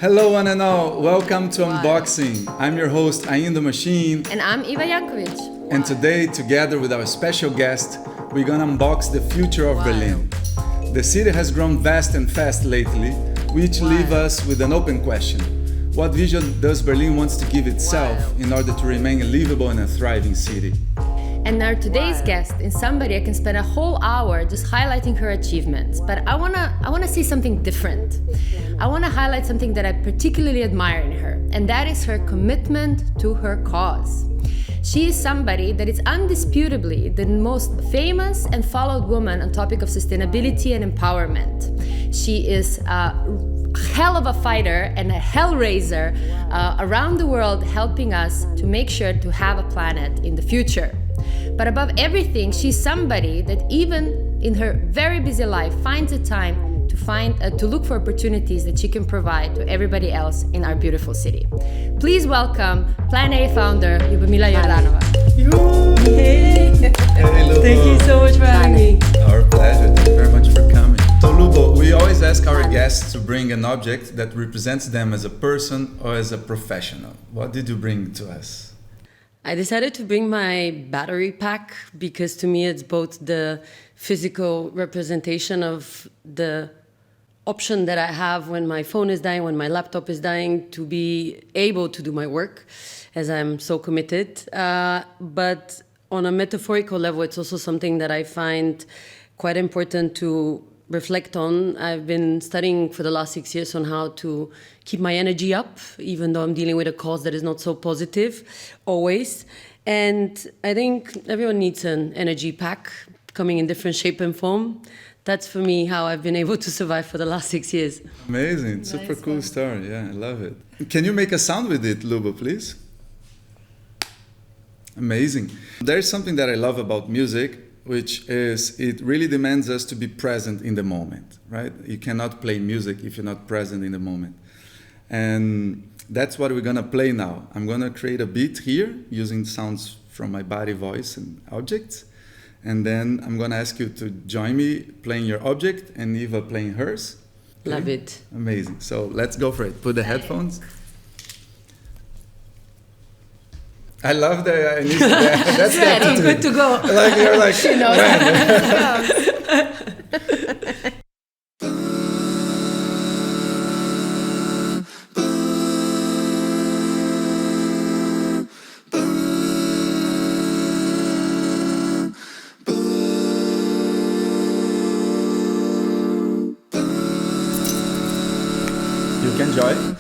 Hello one and all, welcome to Unboxing. I'm your host, Ain the Machine. And I'm Iva Jankovic. And today, together with our special guest, we're gonna unbox the future of Berlin. The city has grown vast and fast lately, which leaves us with an open question. What vision does Berlin want to give itself in order to remain a livable and a thriving city? And our today's guest is somebody I can spend a whole hour just highlighting her achievements. But I wanna say something different. I wanna highlight something that I particularly admire in her, and that is her commitment to her cause. She is somebody that is undisputably the most famous and followed woman on topic of sustainability and empowerment. She is a hell of a fighter and a hellraiser around the world, helping us to make sure to have a planet in the future. But above everything, she's somebody that even in her very busy life finds the time to look for opportunities that she can provide to everybody else in our beautiful city. Please welcome Plan A founder Ljubomila Jordanova. Hey, Lubo. Thank you so much for having me. Our pleasure, thank you very much for coming. So Lubo, we always ask our guests to bring an object that represents them as a person or as a professional. What did you bring to us? I decided to bring my battery pack because to me it's both the physical representation of the option that I have when my phone is dying, when my laptop is dying, to be able to do my work as I'm so committed. But on a metaphorical level, it's also something that I find quite important to reflect on. I've been studying for the last 6 years on how to keep my energy up, even though I'm dealing with a cause that is not so positive always. And I think everyone needs an energy pack coming in different shape and form. That's for me how I've been able to survive for the last 6 years. Amazing, super cool story. Yeah, I love it. Can you make a sound with it, Lubo, please? Amazing. There's something that I love about music, which is it really demands us to be present in the moment, right? You cannot play music if you're not present in the moment. And that's what we're gonna play now. I'm gonna create a beat here using sounds from my body, voice, and objects. And then I'm gonna ask you to join me playing your object and Eva playing hers. Okay? Love it. Amazing. So let's go for it. Put the headphones. I love that. That's the I'm attitude. good to go. Like you're like, She knows You can join.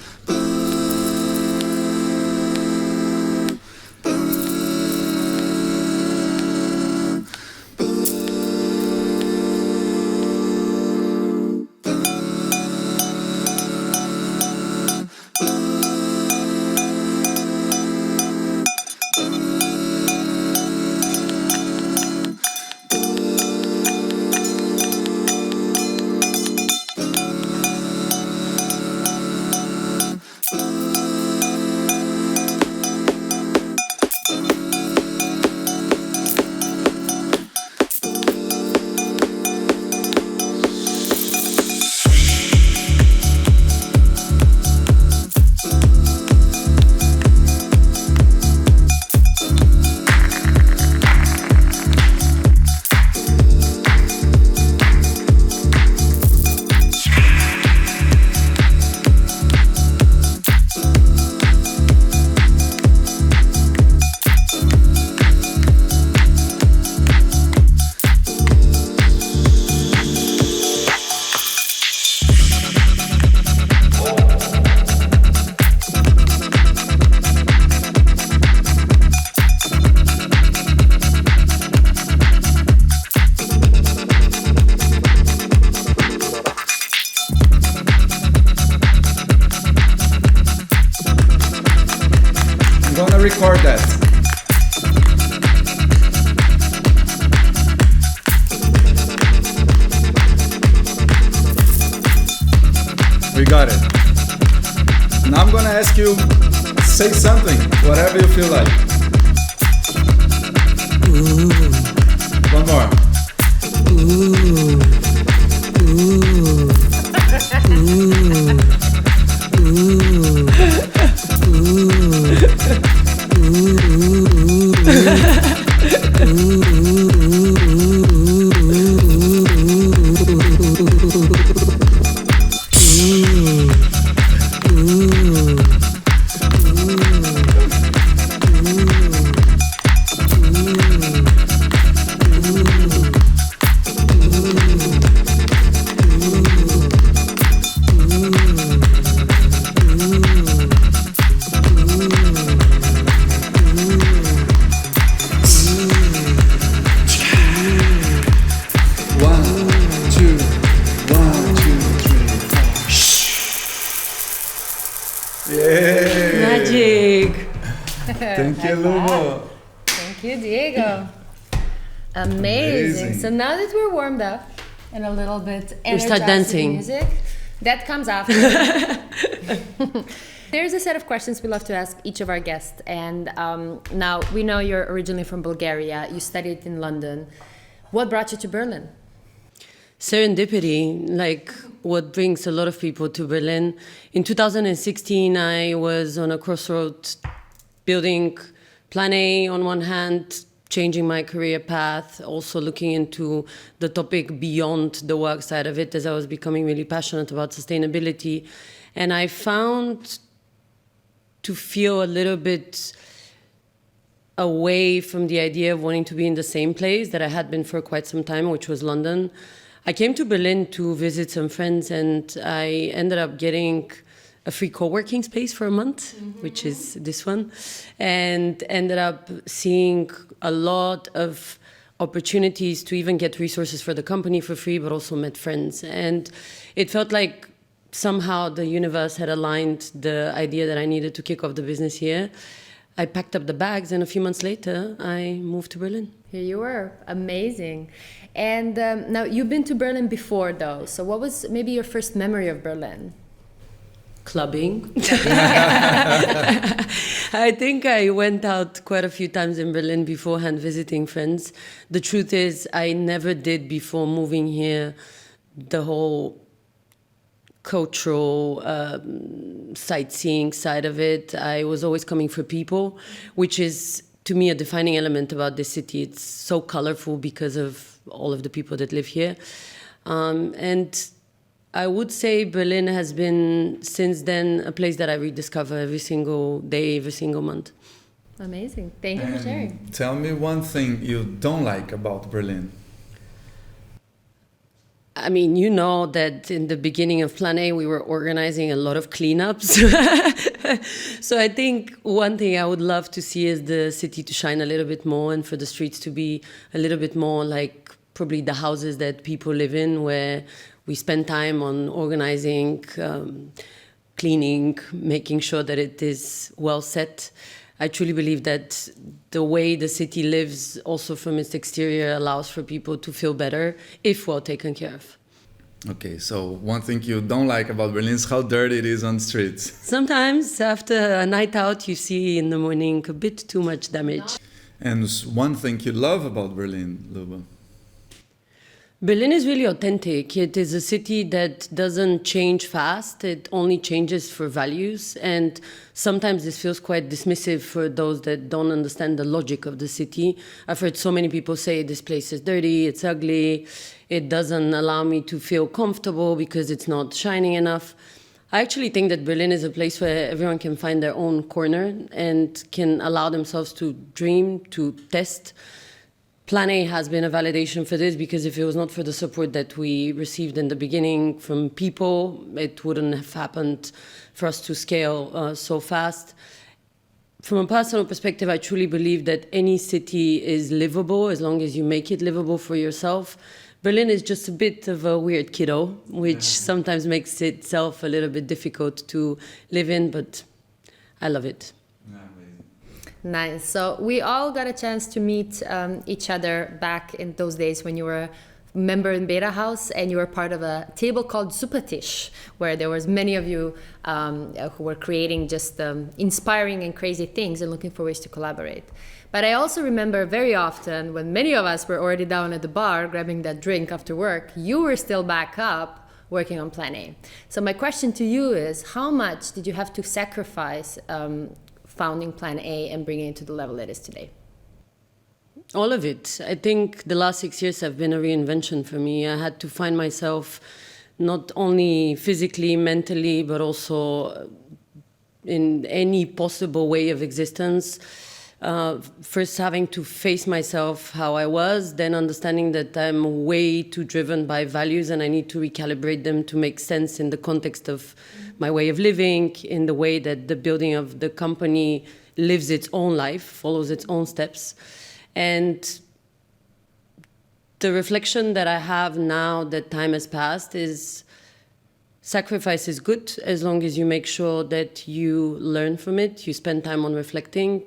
Record that. We got it. Now I'm gonna ask you, say something, whatever you feel like. Ooh. One more. Ooh. Ooh. Ooh. Ooh. Yay! Magic. Thank you, Lubo. Thank you, Diego. Amazing. So now that we're warmed up and a little bit energized start dancing. with the music, that comes after. There's a set of questions we love to ask each of our guests. And now we know you're originally from Bulgaria. You studied in London. What brought you to Berlin? Serendipity, like what brings a lot of people to Berlin. In 2016, I was on a crossroad building Plan A on one hand, changing my career path, also looking into the topic beyond the work side of it as I was becoming really passionate about sustainability. And I found to feel a little bit away from the idea of wanting to be in the same place that I had been for quite some time, which was London. I came to Berlin to visit some friends, and I ended up getting a free co-working space for a month, which is this one, and ended up seeing a lot of opportunities to even get resources for the company for free, but also met friends. And it felt like somehow the universe had aligned the idea that I needed to kick off the business here. I packed up the bags, and a few months later, I moved to Berlin. Here you were. Amazing. And now you've been to Berlin before, though. So what was maybe your first memory of Berlin? Clubbing. I think I went out quite a few times in Berlin beforehand visiting friends. The truth is, I never did before moving here the whole cultural sightseeing side of it. I was always coming for people, which is to me a defining element about this city. It's so colorful because of all of the people that live here. And I would say Berlin has been, since then, a place that I rediscover every single day, every single month. Amazing. Thank you for sharing. Tell me one thing you don't like about Berlin. I mean, you know that in the beginning of Plan A, we were organizing a lot of cleanups. So I think one thing I would love to see is the city to shine a little bit more, and for the streets to be a little bit more like probably the houses that people live in, where we spend time on organizing, cleaning, making sure that it is well set. I truly believe that the way the city lives, also from its exterior, allows for people to feel better if well taken care of. Okay, so one thing you don't like about Berlin is how dirty it is on the streets. Sometimes after a night out, you see in the morning a bit too much damage. And one thing you love about Berlin, Luba? Berlin is really authentic. It is a city that doesn't change fast. It only changes for values. And sometimes this feels quite dismissive for those that don't understand the logic of the city. I've heard so many people say this place is dirty, it's ugly, it doesn't allow me to feel comfortable because it's not shining enough. I actually think that Berlin is a place where everyone can find their own corner and can allow themselves to dream, to test. Plan A has been a validation for this, because if it was not for the support that we received in the beginning from people, it wouldn't have happened for us to scale so fast. From a personal perspective, I truly believe that any city is livable as long as you make it livable for yourself. Berlin is just a bit of a weird kiddo, which sometimes makes itself a little bit difficult to live in, but I love it. Nice. So we all got a chance to meet each other back in those days when you were a member in Betahaus and you were part of a table called Czetwertynski, where there was many of you who were creating just inspiring and crazy things and looking for ways to collaborate. But I also remember very often when many of us were already down at the bar grabbing that drink after work, you were still back up working on Plan A. So my question to you is, how much did you have to sacrifice founding Plan A and bringing it to the level it is today? All of it. I think the last 6 years have been a reinvention for me. I had to find myself not only physically, mentally, but also in any possible way of existence. First having to face myself how I was, then understanding that I'm way too driven by values and I need to recalibrate them to make sense in the context of my way of living, in the way that the building of the company lives its own life, follows its own steps. And the reflection that I have now that time has passed is sacrifice is good as long as you make sure that you learn from it, you spend time on reflecting,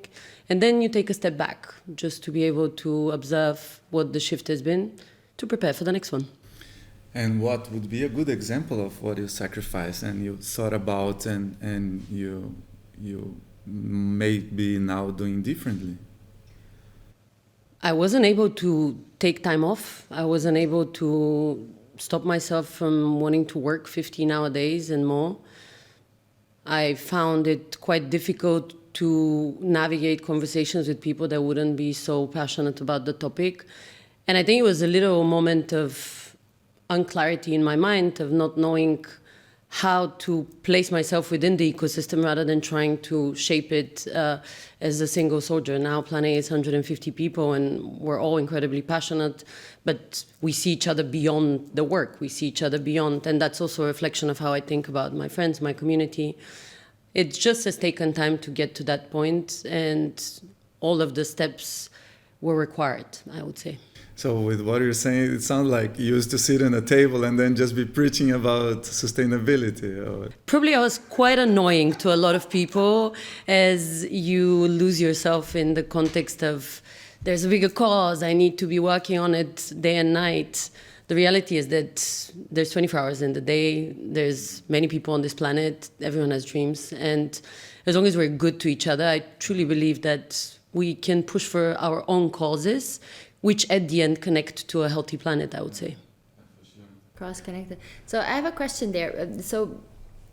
and then you take a step back just to be able to observe what the shift has been to prepare for the next one. And what would be a good example of what you sacrificed and you thought about and you may be now doing differently? I wasn't able to take time off. I wasn't able to stop myself from wanting to work 15-hour days and more. I found it quite difficult to navigate conversations with people that wouldn't be so passionate about the topic. And I think it was a little moment of unclarity in my mind of not knowing how to place myself within the ecosystem rather than trying to shape it as a single soldier. Now Plan A is 150 people and we're all incredibly passionate, but we see each other beyond the work. We see each other beyond, and that's also a reflection of how I think about my friends, my community. It just has taken time to get to that point, and all of the steps were required, I would say. So with what you're saying, it sounds like you used to sit on a table and then just be preaching about sustainability. Probably I was quite annoying to a lot of people as you lose yourself in the context of there's a bigger cause, I need to be working on it day and night. The reality is that there's 24 hours in the day, there's many people on this planet, everyone has dreams, and as long as we're good to each other, I truly believe that we can push for our own causes, which at the end connect to a healthy planet, I would say. Cross-connected. So I have a question there. So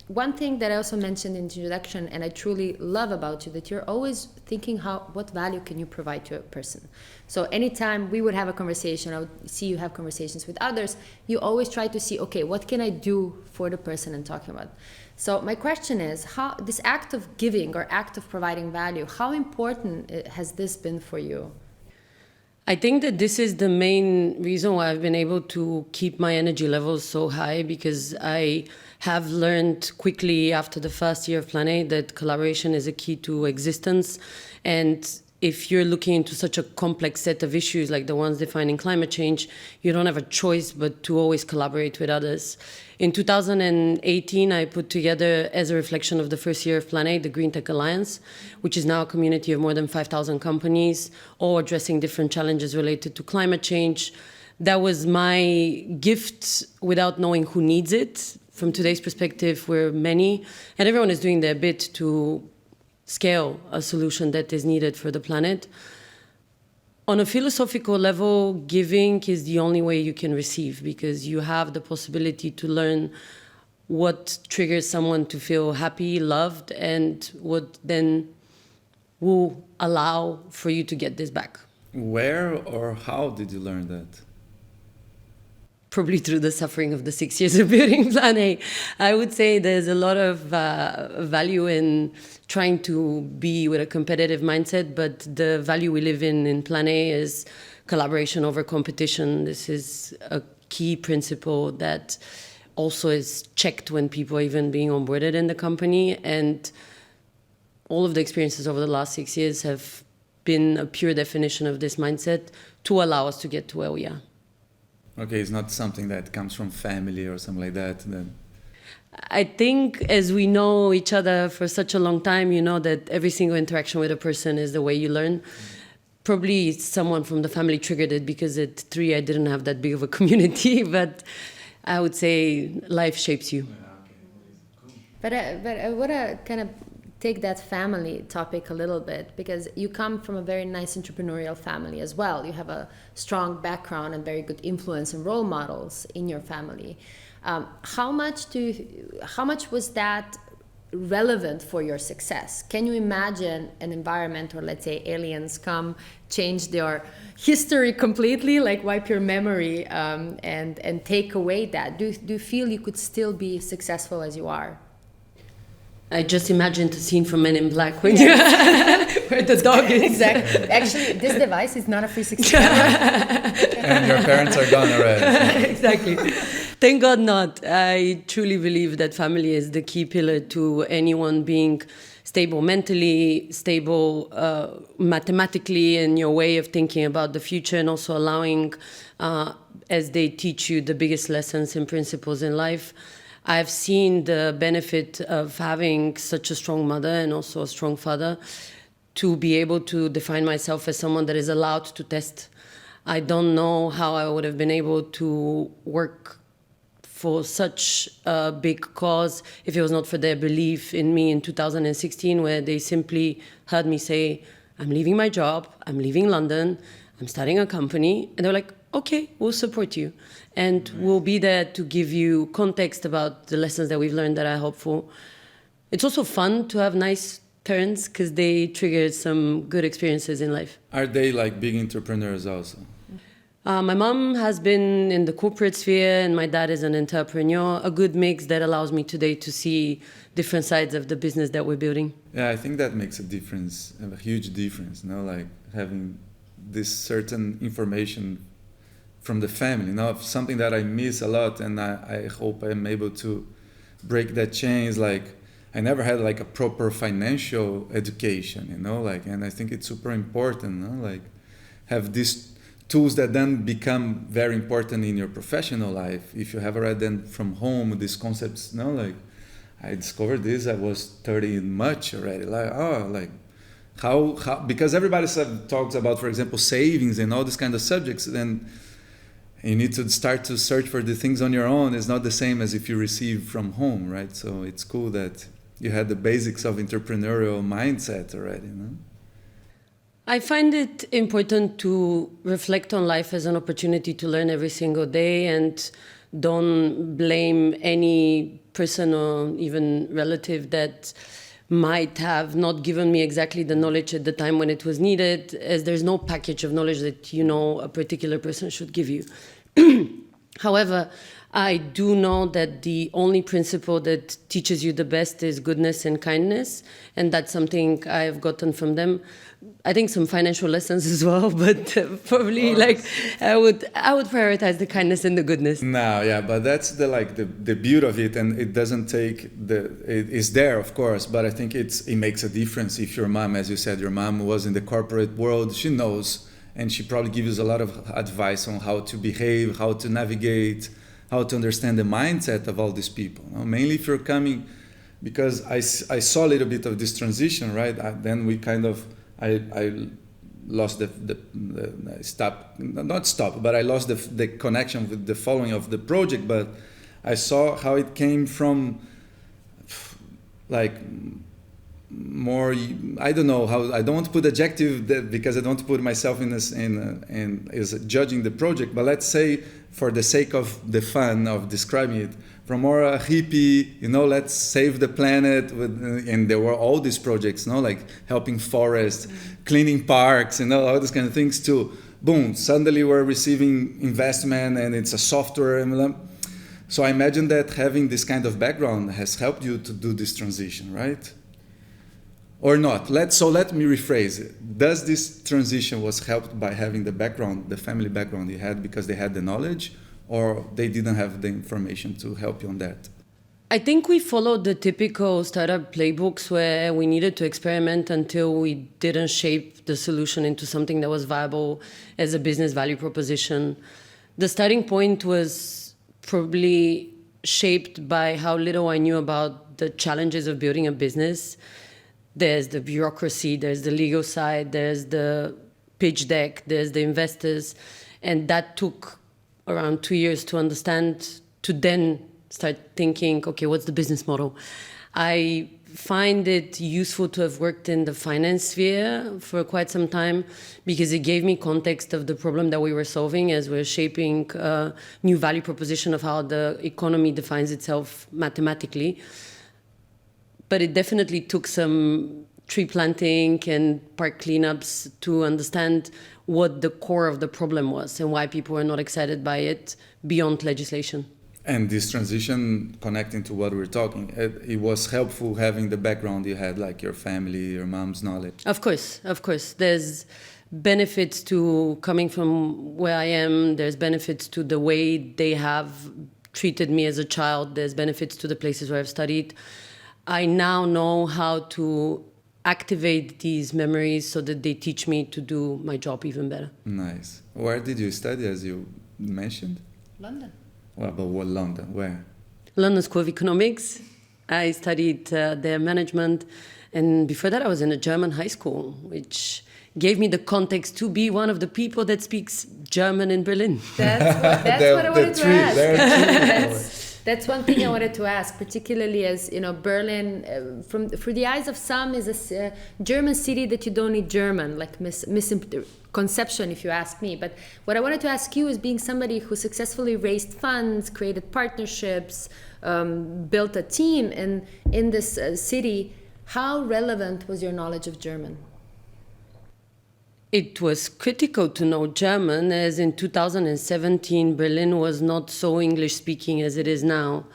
one thing that I also mentioned in the introduction, and I truly love about you, that you're always thinking what value can you provide to a person. So anytime we would have a conversation, I would see you have conversations with others, you always try to see, okay, what can I do for the person I'm talking about? So my question is, how this act of giving or act of providing value, how important has this been for you? I think that this is the main reason why I've been able to keep my energy levels so high, because I have learned quickly after the first year of Plan A that collaboration is a key to existence. And if you're looking into such a complex set of issues like the ones defining climate change, you don't have a choice but to always collaborate with others. In 2018, I put together, as a reflection of the first year of Plan A, the Green Tech Alliance, which is now a community of more than 5,000 companies, all addressing different challenges related to climate change. That was my gift without knowing who needs it. From today's perspective, we're many, and everyone is doing their bit to scale a solution that is needed for the planet. On a philosophical level, giving is the only way you can receive, because you have the possibility to learn what triggers someone to feel happy, loved, and what then will allow for you to get this back. Where or how did you learn that? Probably through the suffering of the 6 years of building Plan A. I would say there's a lot of value in trying to be with a competitive mindset, but the value we live in Plan A is collaboration over competition. This is a key principle that also is checked when people are even being onboarded in the company. And all of the experiences over the last 6 years have been a pure definition of this mindset to allow us to get to where we are. Okay, it's not something that comes from family or something like that. Then I think as we know each other for such a long time, you know that every single interaction with a person is the way you learn. Probably someone from the family triggered it, because at 3 I didn't have that big of a community, but I would say life shapes you. But I want to kind of take that family topic a little bit, because you come from a very nice entrepreneurial family as well. You have a strong background and very good influence and role models in your family. How much was that relevant for your success? Can you imagine an environment where, let's say, aliens come, change their history completely, like wipe your memory and take away that? Do you feel you could still be successful as you are? I just imagined a scene from Men in Black when where the dog is. Exactly. Actually, this device is not a 360 camera. And your parents are gone already. Exactly. Thank God not. I truly believe that family is the key pillar to anyone being stable mentally, stable mathematically in your way of thinking about the future, and also allowing, as they teach you the biggest lessons and principles in life, I've seen the benefit of having such a strong mother and also a strong father to be able to define myself as someone that is allowed to test. I don't know how I would have been able to work for such a big cause if it was not for their belief in me in 2016, where they simply heard me say, I'm leaving my job, I'm leaving London, I'm starting a company. And they're like, okay, we'll support you. And we'll be there to give you context about the lessons that we've learned that are helpful. It's also fun to have nice parents because they triggered some good experiences in life. Are they like big entrepreneurs also? My mom has been in the corporate sphere and my dad is an entrepreneur, a good mix that allows me today to see different sides of the business that we're building. Yeah, I think that makes a difference, a huge difference, you know, like having this certain information from the family, you know, something that I miss a lot, and I hope I'm able to break that chain. Is like, I never had like a proper financial education, you know, like, and I think it's super important, you know, like have these tools that then become very important in your professional life. If you have already then from home these concepts, you know, like I discovered this, I was 30 much already, like, oh, like how because everybody talks about, for example, savings and all these kind of subjects, then you need to start to search for the things on your own. It's not the same as if you receive from home, right? So it's cool that you had the basics of entrepreneurial mindset already, you know? I find it important to reflect on life as an opportunity to learn every single day and don't blame any person or even relative that might have not given me exactly the knowledge at the time when it was needed, as there's no package of knowledge that you know a particular person should give you. However, I do know that the only principle that teaches you the best is goodness and kindness, and that's something I've gotten from them. I think some financial lessons as well, but probably like I would prioritize the kindness and the goodness. No, yeah, but that's the beauty of it, and it doesn't take it is there, of course, but I think it makes a difference if your mom, as you said, your mom was in the corporate world, she knows, and she probably gives you a lot of advice on how to behave, how to navigate, how to understand the mindset of all these people. You know? Mainly if you're coming, because I saw a little bit of this transition, right? Then we kind of, I lost I lost the connection with the following of the project, but I saw how it came from like more, I don't know how, I don't want to put adjective because I don't want to put myself in as judging the project, but let's say for the sake of the fun of describing it, from more a hippie, you know, let's save the planet, and there were all these projects, you know, like helping forests, cleaning parks, you know, all these kind of things too. Boom, suddenly we're receiving investment and it's a software. So I imagine that having this kind of background has helped you to do this transition, right? Or not? Let me rephrase it. Does this transition was helped by having the background, the family background you had because they had the knowledge, or they didn't have the information to help you on that? I think we followed the typical startup playbooks where we needed to experiment until we didn't shape the solution into something that was viable as a business value proposition. The starting point was probably shaped by how little I knew about the challenges of building a business. There's the bureaucracy, there's the legal side, there's the pitch deck, there's the investors. And that took around 2 years to understand, to then start thinking, okay, what's the business model? I find it useful to have worked in the finance sphere for quite some time because it gave me context of the problem that we were solving as we're shaping a new value proposition of how the economy defines itself mathematically. But it definitely took some tree planting and park cleanups to understand what the core of the problem was and why people were not excited by it beyond legislation. And this transition, connecting to what we're talking, it was helpful having the background you had, like your family, your mom's knowledge. Of course. There's benefits to coming from where I am. There's benefits to the way they have treated me as a child. There's benefits to the places where I've studied. I now know how to activate these memories so that they teach me to do my job even better. Nice. Where did you study, as you mentioned? London. Well, but what London? Where? London School of Economics. I studied their management. And before that, I was in a German high school, which gave me the context to be one of the people that speaks German in Berlin. That's what I wanted to ask. That's one thing I wanted to ask, particularly as Berlin, through the eyes of some, is a German city that you don't need German, like misconception, if you ask me. But what I wanted to ask you is, being somebody who successfully raised funds, created partnerships, built a team in this city, how relevant was your knowledge of German? It was critical to know German, as in 2017, Berlin was not so English-speaking as it is now.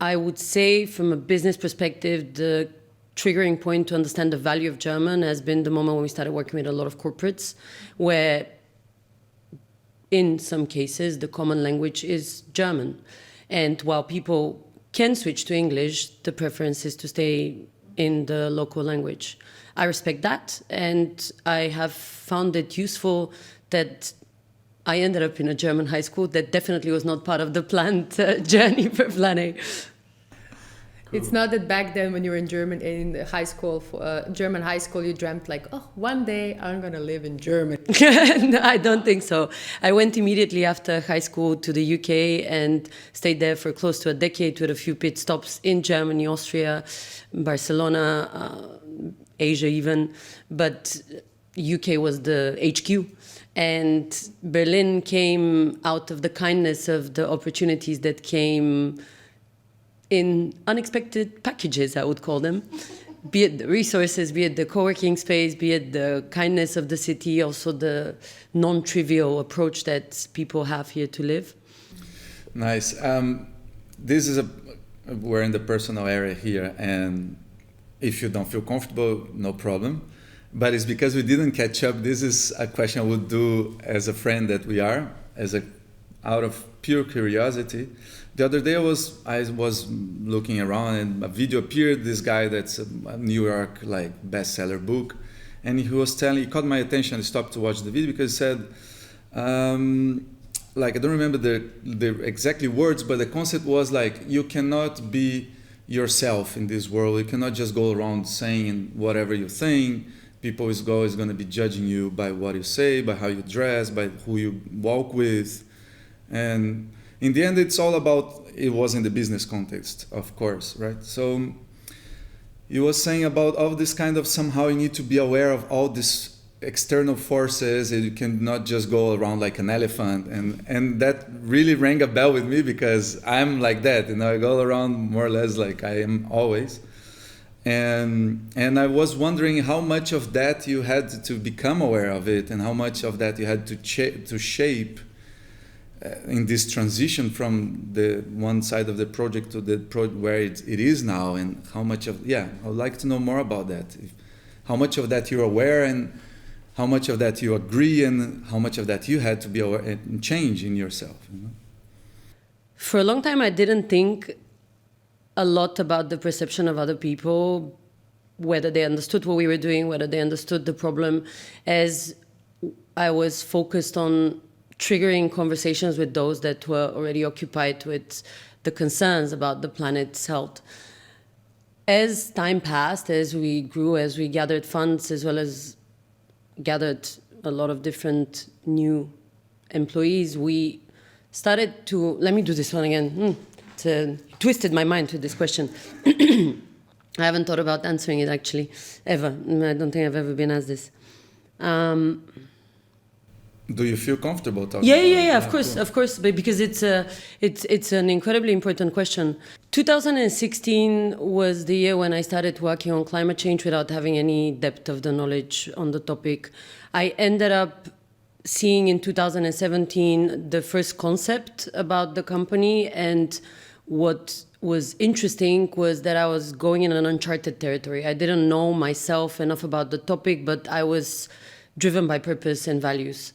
I would say, from a business perspective, the triggering point to understand the value of German has been the moment when we started working with a lot of corporates, where in some cases, the common language is German. And while people can switch to English, the preference is to stay in the local language. I respect that, and I have found it useful that I ended up in a German high school. That definitely was not part of the planned journey for planning. Cool. It's not that back then, when you were in German high school, German high school, you dreamt like, oh, one day I'm gonna live in Germany. No, I don't think so. I went immediately after high school to the UK and stayed there for close to a decade, with a few pit stops in Germany, Austria, Barcelona, Asia even, but UK was the HQ. And Berlin came out of the kindness of the opportunities that came in unexpected packages, I would call them. Be it the resources, be it the co-working space, be it the kindness of the city, also the non-trivial approach that people have here to live. Nice. This is we're in the personal area here, and if you don't feel comfortable, no problem. But it's because we didn't catch up. This is a question I would do as a friend that we are, out of pure curiosity. The other day I was looking around, and a video appeared. This guy that's a New York bestseller book, and he caught my attention. I stopped to watch the video because he said, I don't remember the exactly words, but the concept was you cannot be yourself in this world. You cannot just go around saying whatever you think. People is always going to be judging you by what you say, by how you dress, by who you walk with. And in the end, it's all about, it was in the business context, of course, right? So he was saying about all this kind of, somehow you need to be aware of all these external forces, and you cannot just go around like an elephant. And that really rang a bell with me, because I'm like that, I go around more or less like I am always. And I was wondering how much of that you had to become aware of it, and how much of that you had to shape in this transition from the one side of the project to the where it is now, and how much of, I would like to know more about that. How much of that you're aware, and how much of that you agree, and how much of that you had to be aware and change in yourself. For a long time, I didn't think a lot about the perception of other people, whether they understood what we were doing, whether they understood the problem, as I was focused on triggering conversations with those that were already occupied with the concerns about the planet's health. As time passed, as we grew, as we gathered funds, as well as gathered a lot of different new employees, we started to, let me do this one again, twisted my mind to this question. I haven't thought about answering it actually, ever. I don't think I've ever been asked this. Do you feel comfortable talking about it? Yeah, of course, but because it's an incredibly important question. 2016 was the year when I started working on climate change without having any depth of the knowledge on the topic. I ended up seeing in 2017 the first concept about the company, and what was interesting was that I was going in an uncharted territory. I didn't know myself enough about the topic, but I was driven by purpose and values.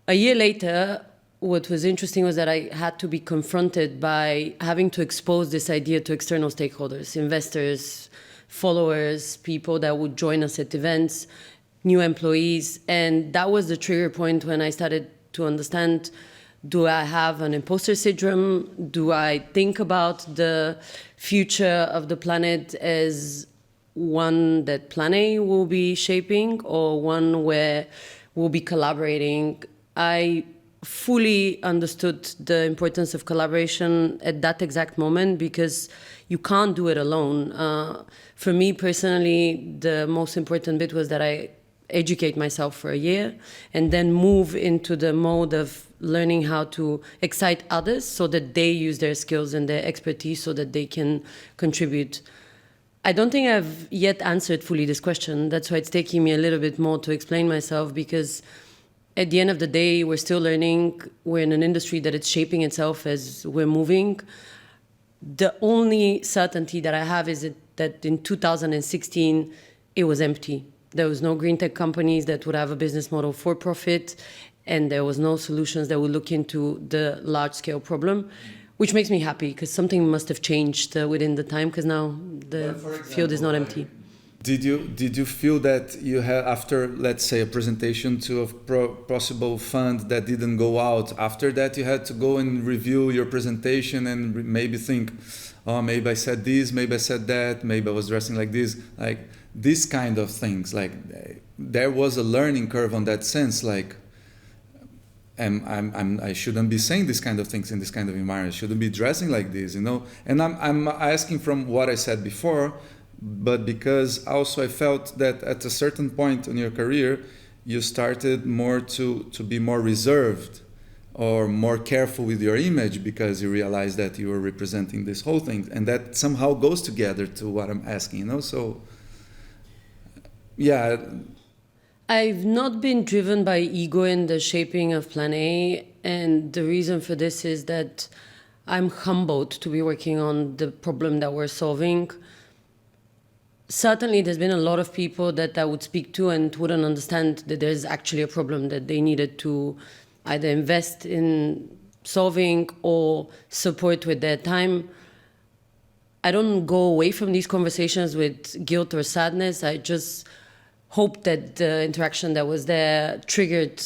A year later, what was interesting was that I had to be confronted by having to expose this idea to external stakeholders, investors, followers, people that would join us at events, new employees. And that was the trigger point when I started to understand Do I have an imposter syndrome? Do I think about the future of the planet as one that Plan A will be shaping or one where we'll be collaborating? I fully understood the importance of collaboration at that exact moment because you can't do it alone. For me personally, the most important bit was that I educate myself for a year and then move into the mode of learning how to excite others so that they use their skills and their expertise so that they can contribute. I don't think I've yet answered fully this question. That's why it's taking me a little bit more to explain myself, because at the end of the day, we're still learning. We're in an industry that is shaping itself as we're moving. The only certainty that I have is that in 2016, it was empty. There was no green tech companies that would have a business model for profit, and there was no solutions that would look into the large-scale problem, which makes me happy because something must have changed within the time, because now the field is not empty. Did you feel that you had, after, let's say, a presentation to a possible fund that didn't go out, after that you had to go and review your presentation and maybe think, oh, maybe I said this, maybe I said that, maybe I was dressing like this, like these kind of things. Like there was a learning curve on that sense, like I shouldn't be saying this kind of things in this kind of environment. I shouldn't be dressing like this, you know. And I'm asking from what I said before, but because also I felt that at a certain point in your career, you started more to be more reserved or more careful with your image because you realized that you were representing this whole thing, and that somehow goes together to what I'm asking, you know. So, yeah. I've not been driven by ego in the shaping of Plan A, and the reason for this is that I'm humbled to be working on the problem that we're solving. Certainly, there's been a lot of people that I would speak to and wouldn't understand that there's actually a problem that they needed to either invest in solving or support with their time. I don't go away from these conversations with guilt or sadness. I just hope that the interaction that was there triggered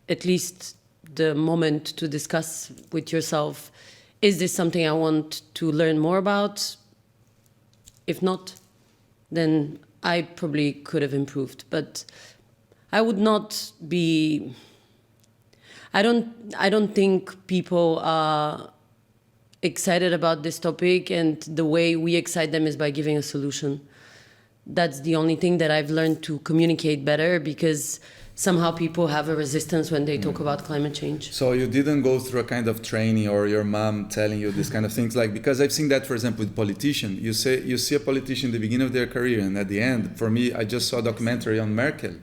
at least the moment to discuss with yourself, is this something I want to learn more about? If not, then I probably could have improved. But I would not be... I don't think people are excited about this topic, and the way we excite them is by giving a solution. That's the only thing that I've learned to communicate better, because somehow people have a resistance when they talk about climate change. So you didn't go through a kind of training or your mom telling you this kind of things, like, because I've seen that, for example, with politicians. You see a politician at the beginning of their career, and at the end, for me, I just saw a documentary on Merkel,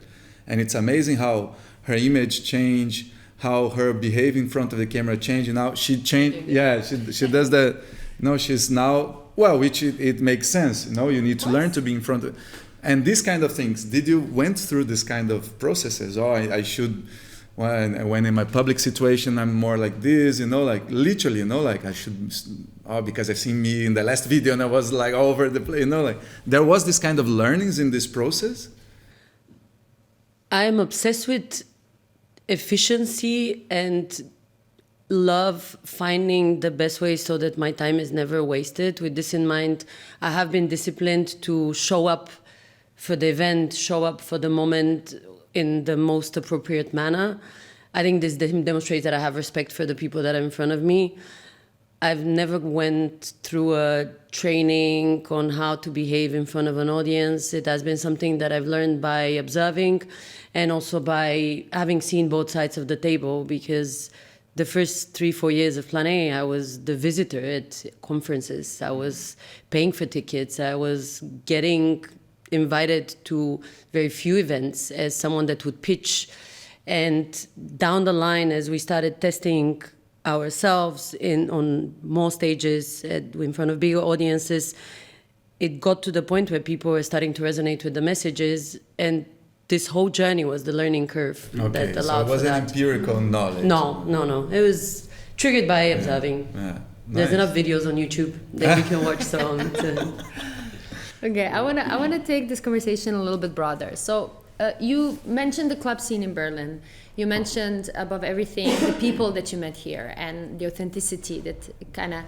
and it's amazing how her image changed, how her behavior in front of the camera changed. Now she changed. Yeah, she does that. You know, she's now, well, which it makes sense. You know, you need to learn to be in front of, and these kind of things. Did you went through this kind of processes? Oh, I should, when in my public situation, I'm more like this, you know, like literally, you know, like I should, oh, because I've seen me in the last video and I was like all over the place, you know, like there was this kind of learnings in this process. I'm obsessed with efficiency and love finding the best way so that my time is never wasted. With this in mind, I have been disciplined to show up for the event, show up for the moment in the most appropriate manner. I think this demonstrates that I have respect for the people that are in front of me. I've never went through a training on how to behave in front of an audience. It has been something that I've learned by observing and also by having seen both sides of the table, because the first 3-4 years of Plan A, I was the visitor at conferences. I was paying for tickets. I was getting invited to very few events as someone that would pitch. And down the line, as we started testing ourselves on more stages in front of bigger audiences, it got to the point where people were starting to resonate with the messages, and this whole journey was the learning curve that allowed for that. So it wasn't empirical knowledge? No. It was triggered by observing. Yeah. Nice. There's enough videos on YouTube that you can watch. Okay, I wanna take this conversation a little bit broader. So You mentioned the club scene in Berlin. You mentioned, above everything, the people that you met here and the authenticity that kind of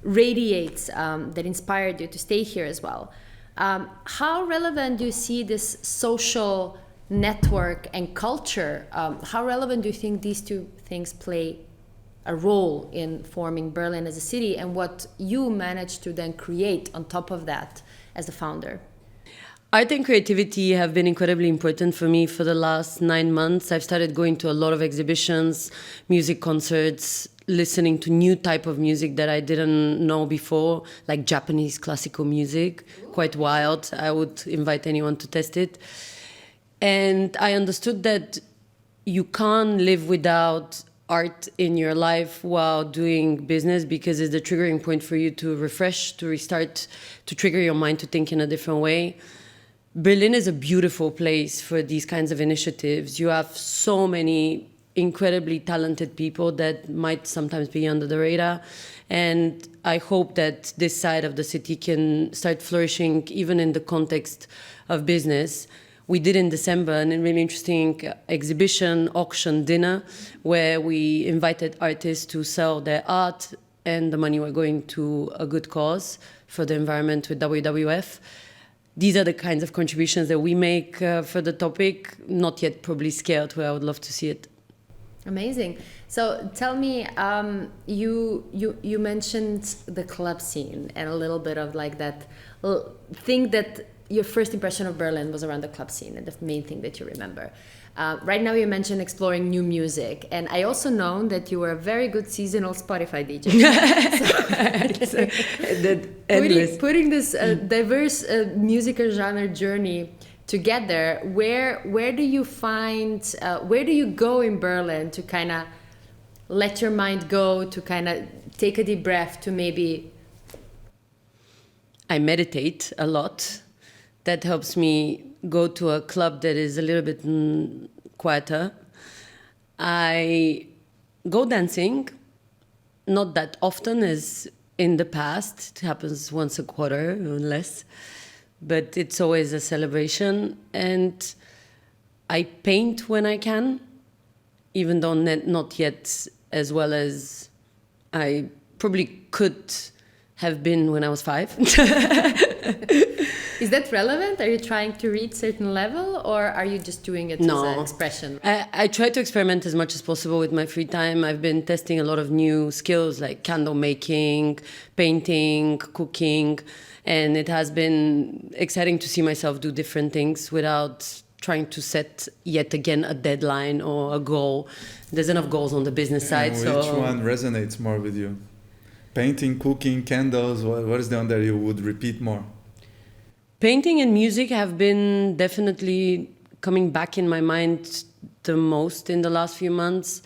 radiates, that inspired you to stay here as well. How relevant do you see this social network and culture? How relevant do you think these two things play a role in forming Berlin as a city, and what you managed to then create on top of that as a founder? Art and creativity have been incredibly important for me for the last 9 months. I've started going to a lot of exhibitions, music concerts, listening to new type of music that I didn't know before, like Japanese classical music, quite wild. I would invite anyone to test it. And I understood that you can't live without art in your life while doing business, because it's the triggering point for you to refresh, to restart, to trigger your mind to think in a different way. Berlin is a beautiful place for these kinds of initiatives. You have so many incredibly talented people that might sometimes be under the radar. And I hope that this side of the city can start flourishing even in the context of business. We did in December an really interesting exhibition, auction, dinner, where we invited artists to sell their art, and the money were going to a good cause for the environment with WWF. These are the kinds of contributions that we make for the topic, not yet probably scaled where I would love to see it. Amazing. So tell me, you mentioned the club scene and a little bit of like that thing that your first impression of Berlin was around the club scene and the main thing that you remember. Right now you mentioned exploring new music, and I also know that you were a very good seasonal Spotify DJ. Putting this diverse musical genre journey together, where do you find, where do you go in Berlin to kind of let your mind go, to kind of take a deep breath, to maybe... I meditate a lot. That helps me go to a club that is a little bit quieter. I go dancing, not that often as in the past. It happens once a quarter or less, but it's always a celebration. And I paint when I can, even though not yet as well as I probably could have been when I was 5. Is that relevant? Are you trying to reach a certain level, or are you just doing it as an expression? I try to experiment as much as possible with my free time. I've been testing a lot of new skills like candle making, painting, cooking, and it has been exciting to see myself do different things without trying to set yet again a deadline or a goal. There's enough goals on the business side. Which one resonates more with you? Painting, cooking, candles, what is the one that you would repeat more? Painting and music have been definitely coming back in my mind the most in the last few months.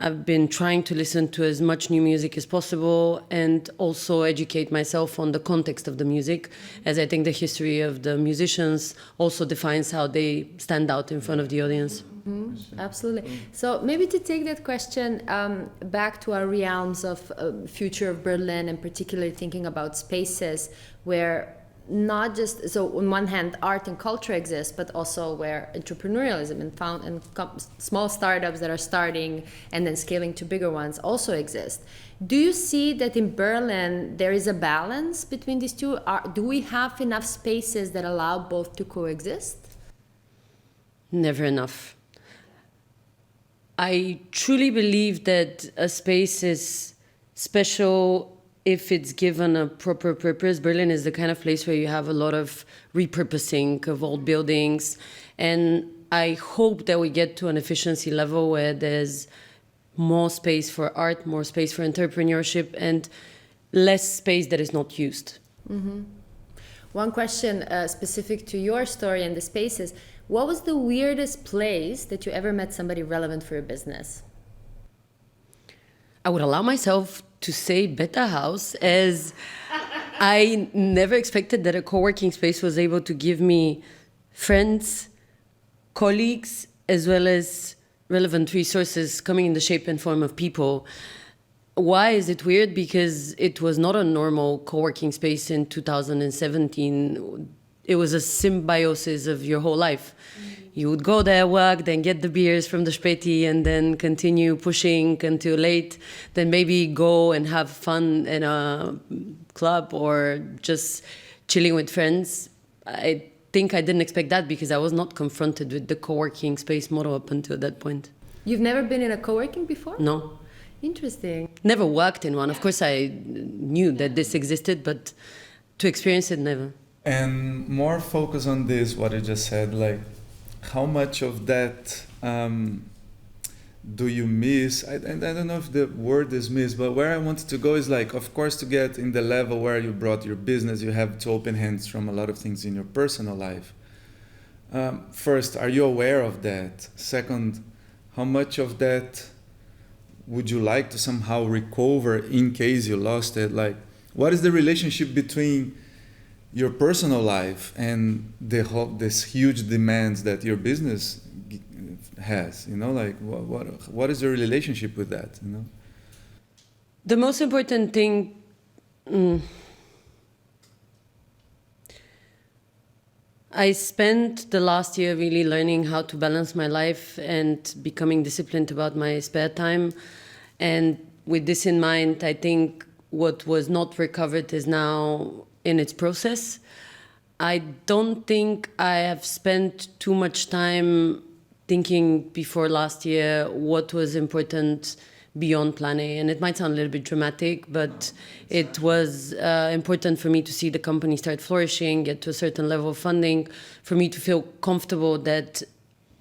I've been trying to listen to as much new music as possible and also educate myself on the context of the music, as I think the history of the musicians also defines how they stand out in front of the audience. Mm-hmm. Absolutely. So maybe to take that question back to our realms of future of Berlin, and particularly thinking about spaces where not just, so on one hand art and culture exist, but also where entrepreneurialism and small startups that are starting and then scaling to bigger ones also exist. Do you see that in Berlin there is a balance between these two? Do we have enough spaces that allow both to coexist? Never enough. I truly believe that a space is special if it's given a proper purpose. Berlin is the kind of place where you have a lot of repurposing of old buildings. And I hope that we get to an efficiency level where there's more space for art, more space for entrepreneurship, and less space that is not used. Mm-hmm. One question specific to your story and the spaces. What was the weirdest place that you ever met somebody relevant for your business? I would allow myself to say betahaus, as I never expected that a co-working space was able to give me friends, colleagues, as well as relevant resources coming in the shape and form of people. Why is it weird? Because it was not a normal co-working space in 2017. It was a symbiosis of your whole life. You would go there, work, then get the beers from the Späti, and then continue pushing until late. Then maybe go and have fun in a club or just chilling with friends. I think I didn't expect that because I was not confronted with the co-working space model up until that point. You've never been in a co-working before? No. Interesting. Never worked in one. Of course, I knew that this existed, but to experience it, never. And more focus on this, what you just said, like how much of that do you miss? I don't know if the word is miss, but where I wanted to go is like, of course, to get in the level where you brought your business, you have to open hands from a lot of things in your personal life. First, are you aware of that? Second, how much of that would you like to somehow recover in case you lost it? Like, what is the relationship between your personal life and this huge demands that your business has? You know, like what is your relationship with that? You know, the most important thing. I spent the last year really learning how to balance my life and becoming disciplined about my spare time. And with this in mind, I think what was not recovered is now in its process. I don't think I have spent too much time thinking before last year what was important beyond Plan A. And it might sound a little bit dramatic, but it was important for me to see the company start flourishing, get to a certain level of funding, for me to feel comfortable that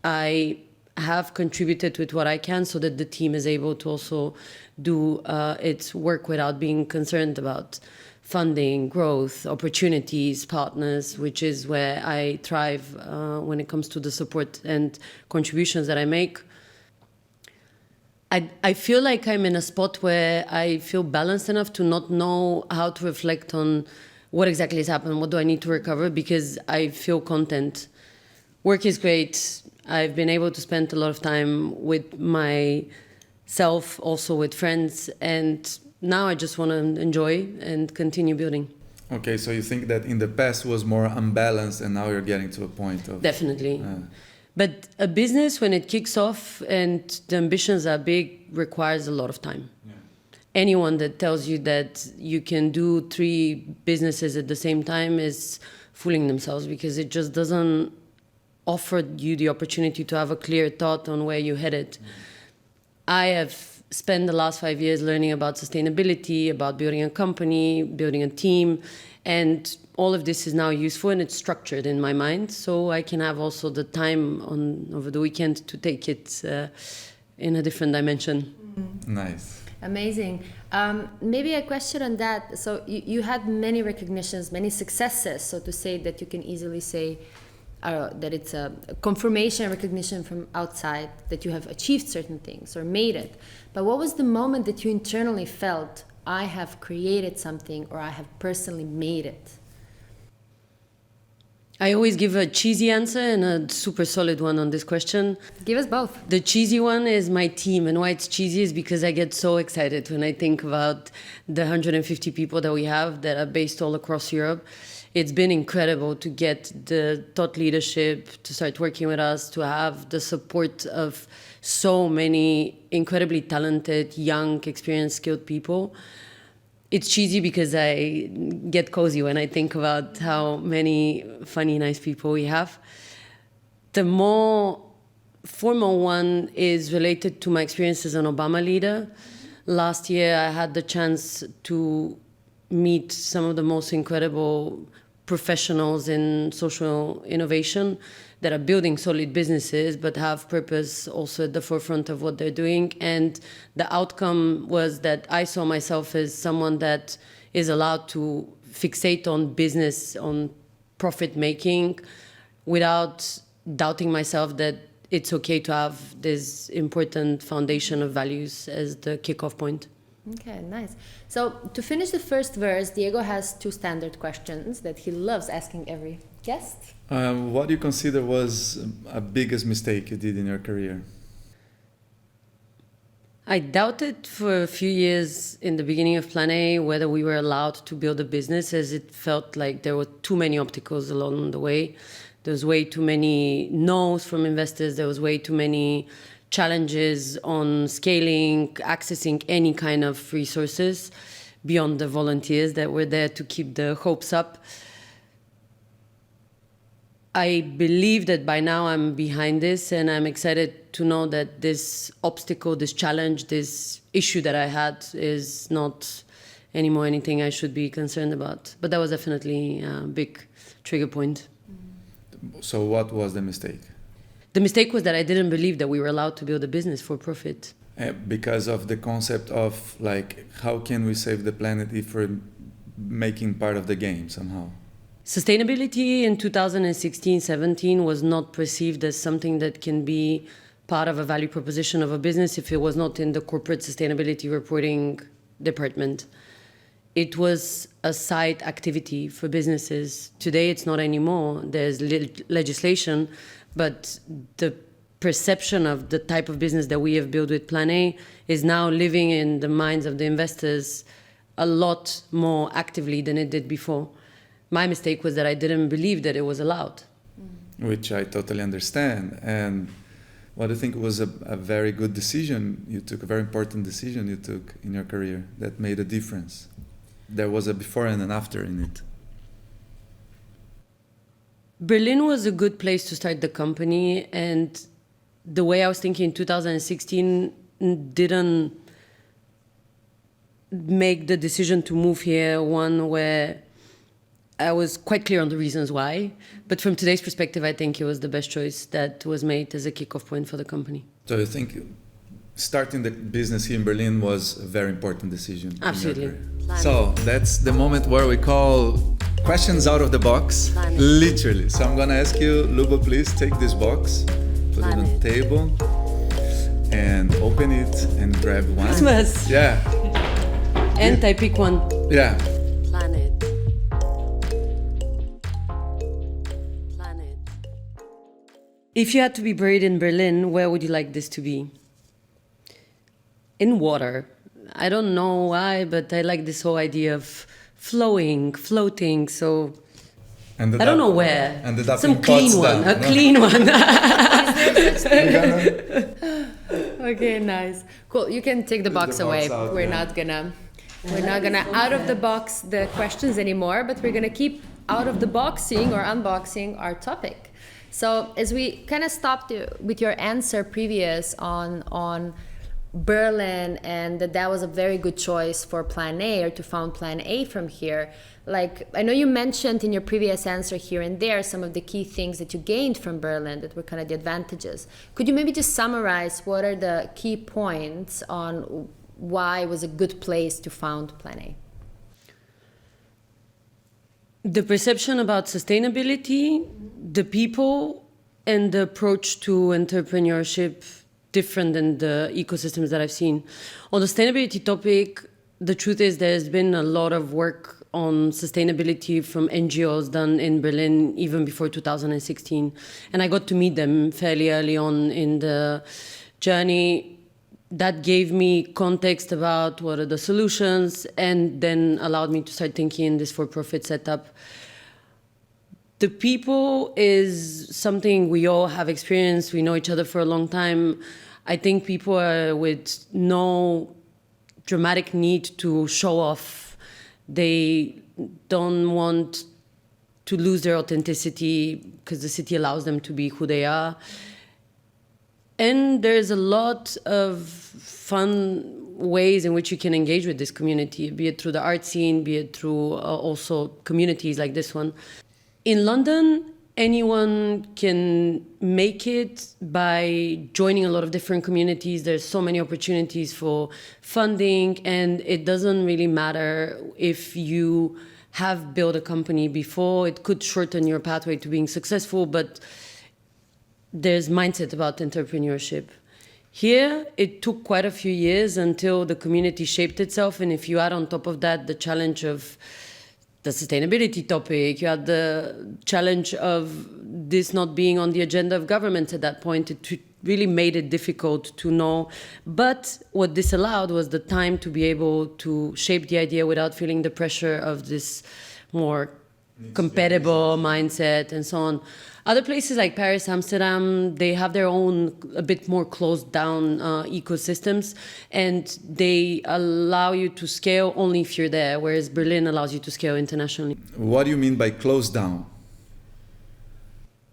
I have contributed with what I can so that the team is able to also do its work without being concerned about funding, growth, opportunities, partners, which is where I thrive when it comes to the support and contributions that I make. I feel like I'm in a spot where I feel balanced enough to not know how to reflect on what exactly has happened, what do I need to recover, because I feel content. Work is great. I've been able to spend a lot of time with myself, also with friends, and now I just want to enjoy and continue building. Okay, so you think that in the past was more unbalanced and now you're getting to a point of... Definitely. But a business, when it kicks off and the ambitions are big, requires a lot of time. Yeah. Anyone that tells you that you can do 3 businesses at the same time is fooling themselves, because it just doesn't offer you the opportunity to have a clear thought on where you're headed. I have spent the last 5 years learning about sustainability, about building a company, building a team, and all of this is now useful and it's structured in my mind, so I can have also the time over the weekend to take it in a different dimension. Nice. Amazing. Maybe a question on that. So you had many recognitions, many successes, so to say, that you can easily say that it's a confirmation, recognition from outside that you have achieved certain things or made it. But what was the moment that you internally felt, I have created something, or I have personally made it? I always give a cheesy answer and a super solid one on this question. Give us both. The cheesy one is my team, and why it's cheesy is because I get so excited when I think about the 150 people that we have that are based all across Europe. It's been incredible to get the thought leadership to start working with us, to have the support of so many incredibly talented, young, experienced, skilled people. It's cheesy because I get cozy when I think about how many funny, nice people we have. The more formal one is related to my experience as an Obama leader. Last year, I had the chance to meet some of the most incredible professionals in social innovation that are building solid businesses but have purpose also at the forefront of what they're doing. And the outcome was that I saw myself as someone that is allowed to fixate on business, on profit making, without doubting myself that it's okay to have this important foundation of values as the kickoff point. Okay, nice. So to finish the first verse, Diego has 2 standard questions that he loves asking every guest. What do you consider was a biggest mistake you did in your career? I doubted for a few years in the beginning of Plan A whether we were allowed to build a business, as it felt like there were too many obstacles along the way. There was way too many no's from investors. There was way too many challenges on scaling, accessing any kind of resources beyond the volunteers that were there to keep the hopes up. I believe that by now I'm behind this, and I'm excited to know that this obstacle, this challenge, this issue that I had is not anymore anything I should be concerned about. But that was definitely a big trigger point. So what was the mistake? The mistake was that I didn't believe that we were allowed to build a business for profit. Because of the concept of like, how can we save the planet if we're making part of the game somehow? Sustainability in 2016-17 was not perceived as something that can be part of a value proposition of a business if it was not in the corporate sustainability reporting department. It was a side activity for businesses. Today it's not anymore. There's legislation, but the perception of the type of business that we have built with Plan A is now living in the minds of the investors a lot more actively than it did before. My mistake was that I didn't believe that it was allowed. Which I totally understand. And what do you think was a very good decision you took, a very important decision you took in your career that made a difference? There was a before and an after in it. Berlin was a good place to start the company, and the way I was thinking in 2016 didn't make the decision to move here one where I was quite clear on the reasons why. But from today's perspective, I think it was the best choice that was made as a kickoff point for the company. So you think starting the business here in Berlin was a very important decision? Absolutely. So that's the moment where we call questions out of the box, literally. So I'm gonna ask you, Lubo, please take this box, put it on the table, and open it and grab one. Christmas. Yeah. And I pick one. Yeah. Planet. If you had to be buried in Berlin, where would you like this to be? In water. I don't know why, but I like this whole idea of floating, so I don't know where. Ended up some in clean Potsdam, one, a clean one. Okay, nice. Cool, you can take the box away. We're not gonna out of the box the questions anymore, but we're gonna keep out of the boxing or unboxing our topic. So as we kind of stopped with your answer previous on Berlin, and that was a very good choice for Plan A, or to found Plan A from here. Like, I know you mentioned in your previous answer here and there some of the key things that you gained from Berlin that were kind of the advantages. Could you maybe just summarize what are the key points on why it was a good place to found Plan A? The perception about sustainability, the people, and the approach to entrepreneurship different than the ecosystems that I've seen. On the sustainability topic, the truth is there's been a lot of work on sustainability from NGOs done in Berlin even before 2016. And I got to meet them fairly early on in the journey. That gave me context about what are the solutions, and then allowed me to start thinking in this for-profit setup. The people is something we all have experienced. We know each other for a long time. I think people are with no dramatic need to show off. They don't want to lose their authenticity because the city allows them to be who they are. And there's a lot of fun ways in which you can engage with this community, be it through the art scene, be it through also communities like this one. In London, anyone can make it by joining a lot of different communities. There's so many opportunities for funding, and it doesn't really matter if you have built a company before. It could shorten your pathway to being successful, but there's mindset about entrepreneurship. Here, it took quite a few years until the community shaped itself, and if you add on top of that the challenge of the sustainability topic, you had the challenge of this not being on the agenda of governments at that point. It really made it difficult to know. But what this allowed was the time to be able to shape the idea without feeling the pressure of this more compatible mindset and so on. Other places like Paris, Amsterdam, they have their own a bit more closed down ecosystems, and they allow you to scale only if you're there, whereas Berlin allows you to scale internationally. What do you mean by closed down?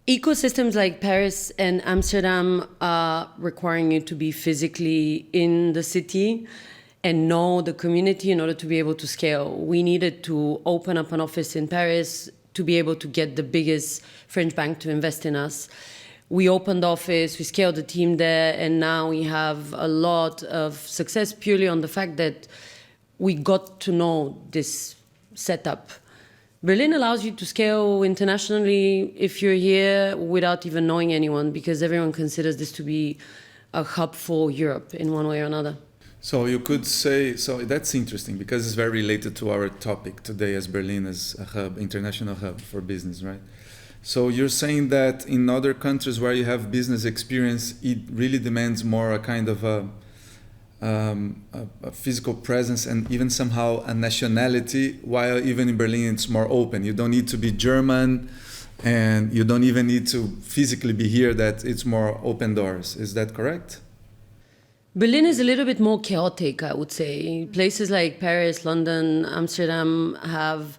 Ecosystems like Paris and Amsterdam are requiring you to be physically in the city and know the community in order to be able to scale. We needed to open up an office in Paris to be able to get the biggest French bank to invest in us. We opened the office, we scaled the team there, and now we have a lot of success purely on the fact that we got to know this setup. Berlin allows you to scale internationally if you're here without even knowing anyone, because everyone considers this to be a hub for Europe in one way or another. So you could say, so that's interesting because it's very related to our topic today as Berlin as a hub, international hub for business, right? So you're saying that in other countries where you have business experience, it really demands more a kind of a physical presence and even somehow a nationality, while even in Berlin it's more open. You don't need to be German and you don't even need to physically be here, that it's more open doors. Is that correct? Berlin is a little bit more chaotic, I would say. Places like Paris, London, Amsterdam have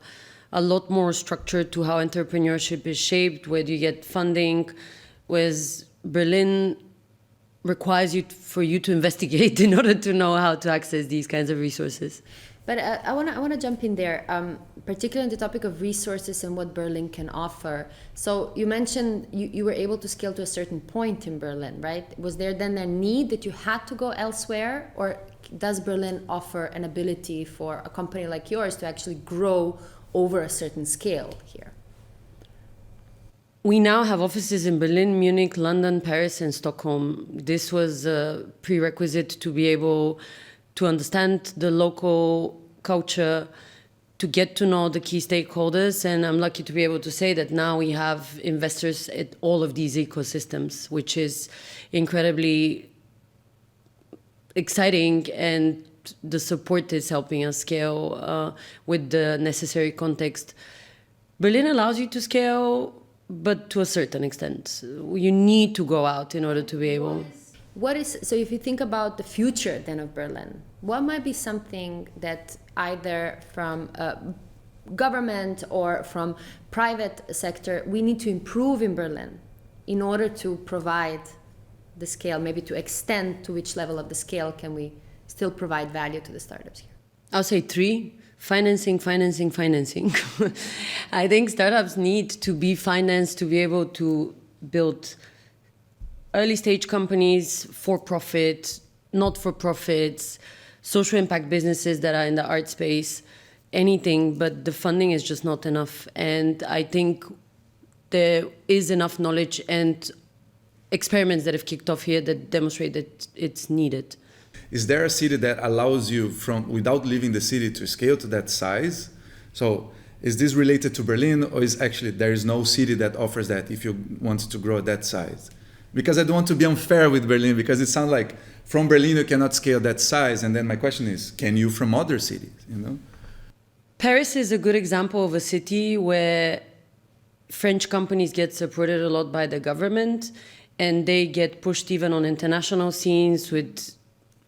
a lot more structure to how entrepreneurship is shaped, where you get funding, whereas Berlin requires for you to investigate in order to know how to access these kinds of resources. But I want to jump in there, particularly on the topic of resources and what Berlin can offer. So you mentioned you were able to scale to a certain point in Berlin, right? Was there then a need that you had to go elsewhere, or does Berlin offer an ability for a company like yours to actually grow over a certain scale here? We now have offices in Berlin, Munich, London, Paris, and Stockholm. This was a prerequisite to be able to understand the local culture, to get to know the key stakeholders. And I'm lucky to be able to say that now we have investors at all of these ecosystems, which is incredibly exciting. And the support is helping us scale with the necessary context. Berlin allows you to scale, but to a certain extent. You need to go out in order to be able. So if you think about the future then of Berlin, what might be something that either from government or from private sector we need to improve in Berlin in order to provide the scale, maybe to extend to which level of the scale can we still provide value to the startups here? I'll say 3. Financing. I think startups need to be financed to be able to build early stage companies, for profit, not for profits, social impact businesses that are in the art space, anything, but the funding is just not enough. And I think there is enough knowledge and experiments that have kicked off here that demonstrate that it's needed. Is there a city that allows you from without leaving the city to scale to that size? So is this related to Berlin, or is actually there is no city that offers that if you want to grow that size? Because I don't want to be unfair with Berlin, because it sounds like from Berlin you cannot scale that size. And then my question is, can you from other cities, you know? Paris is a good example of a city where French companies get supported a lot by the government, and they get pushed even on international scenes with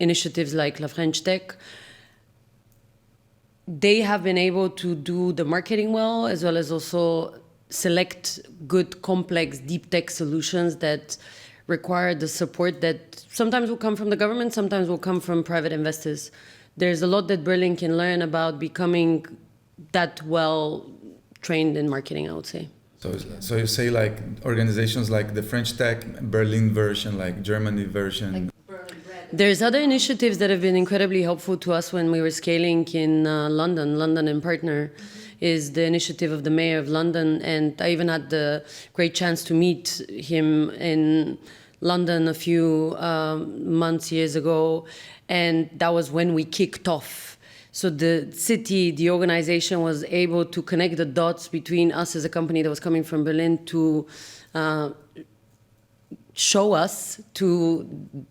initiatives like La French Tech. They have been able to do the marketing well, as well as also select good, complex, deep tech solutions that require the support that sometimes will come from the government, sometimes will come from private investors. There's a lot that Berlin can learn about becoming that well trained in marketing, I would say. So you say like organizations like the French Tech Berlin version, like Germany version. There's other initiatives that have been incredibly helpful to us when we were scaling in London. London and Partner is the initiative of the mayor of London, and I even had the great chance to meet him in London a few years ago, and that was when we kicked off. So the city, the organization was able to connect the dots between us as a company that was coming from Berlin to show us to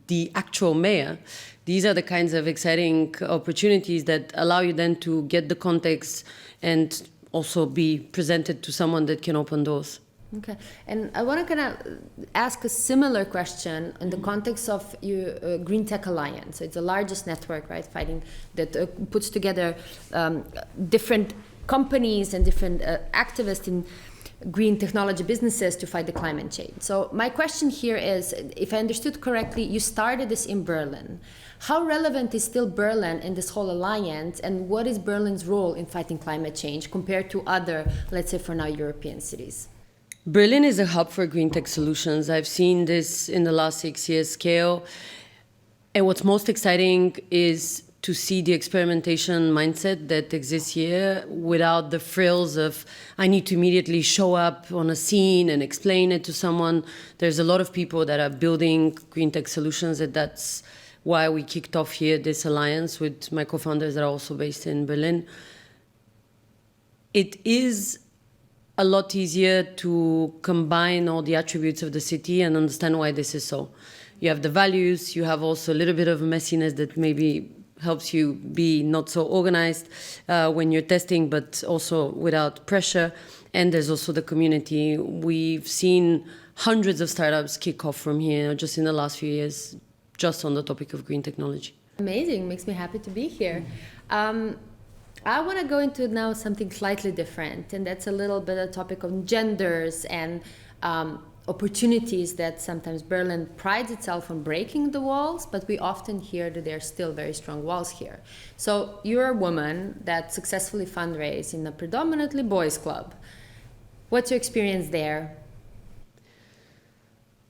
the actual mayor. These are the kinds of exciting opportunities that allow you then to get the context and also be presented to someone that can open doors. Okay, and I want to kind of ask a similar question in the context of your Green Tech Alliance. It's the largest network, right, fighting that puts together different companies and different activists in green technology businesses to fight the climate change. So my question here is, if I understood correctly, you started this in Berlin. How relevant is still Berlin in this whole alliance, and what is Berlin's role in fighting climate change compared to other, let's say for now, European cities? Berlin is a hub for green tech solutions. I've seen this in the last 6 years scale. And what's most exciting is to see the experimentation mindset that exists here without the frills of, I need to immediately show up on a scene and explain it to someone. There's a lot of people that are building green tech solutions, and that's why we kicked off here this alliance with my co-founders that are also based in Berlin. It is a lot easier to combine all the attributes of the city and understand why this is so. You have the values, you have also a little bit of messiness that maybe helps you be not so organized when you're testing, but also without pressure. And there's also the community. We've seen hundreds of startups kick off from here just in the last few years, just on the topic of green technology. Amazing, makes me happy to be here. I want to go into now something slightly different, and that's a little bit a topic of genders and opportunities that sometimes Berlin prides itself on breaking the walls, but we often hear that there are still very strong walls here. So you're a woman that successfully fundraised in a predominantly boys' club. What's your experience there?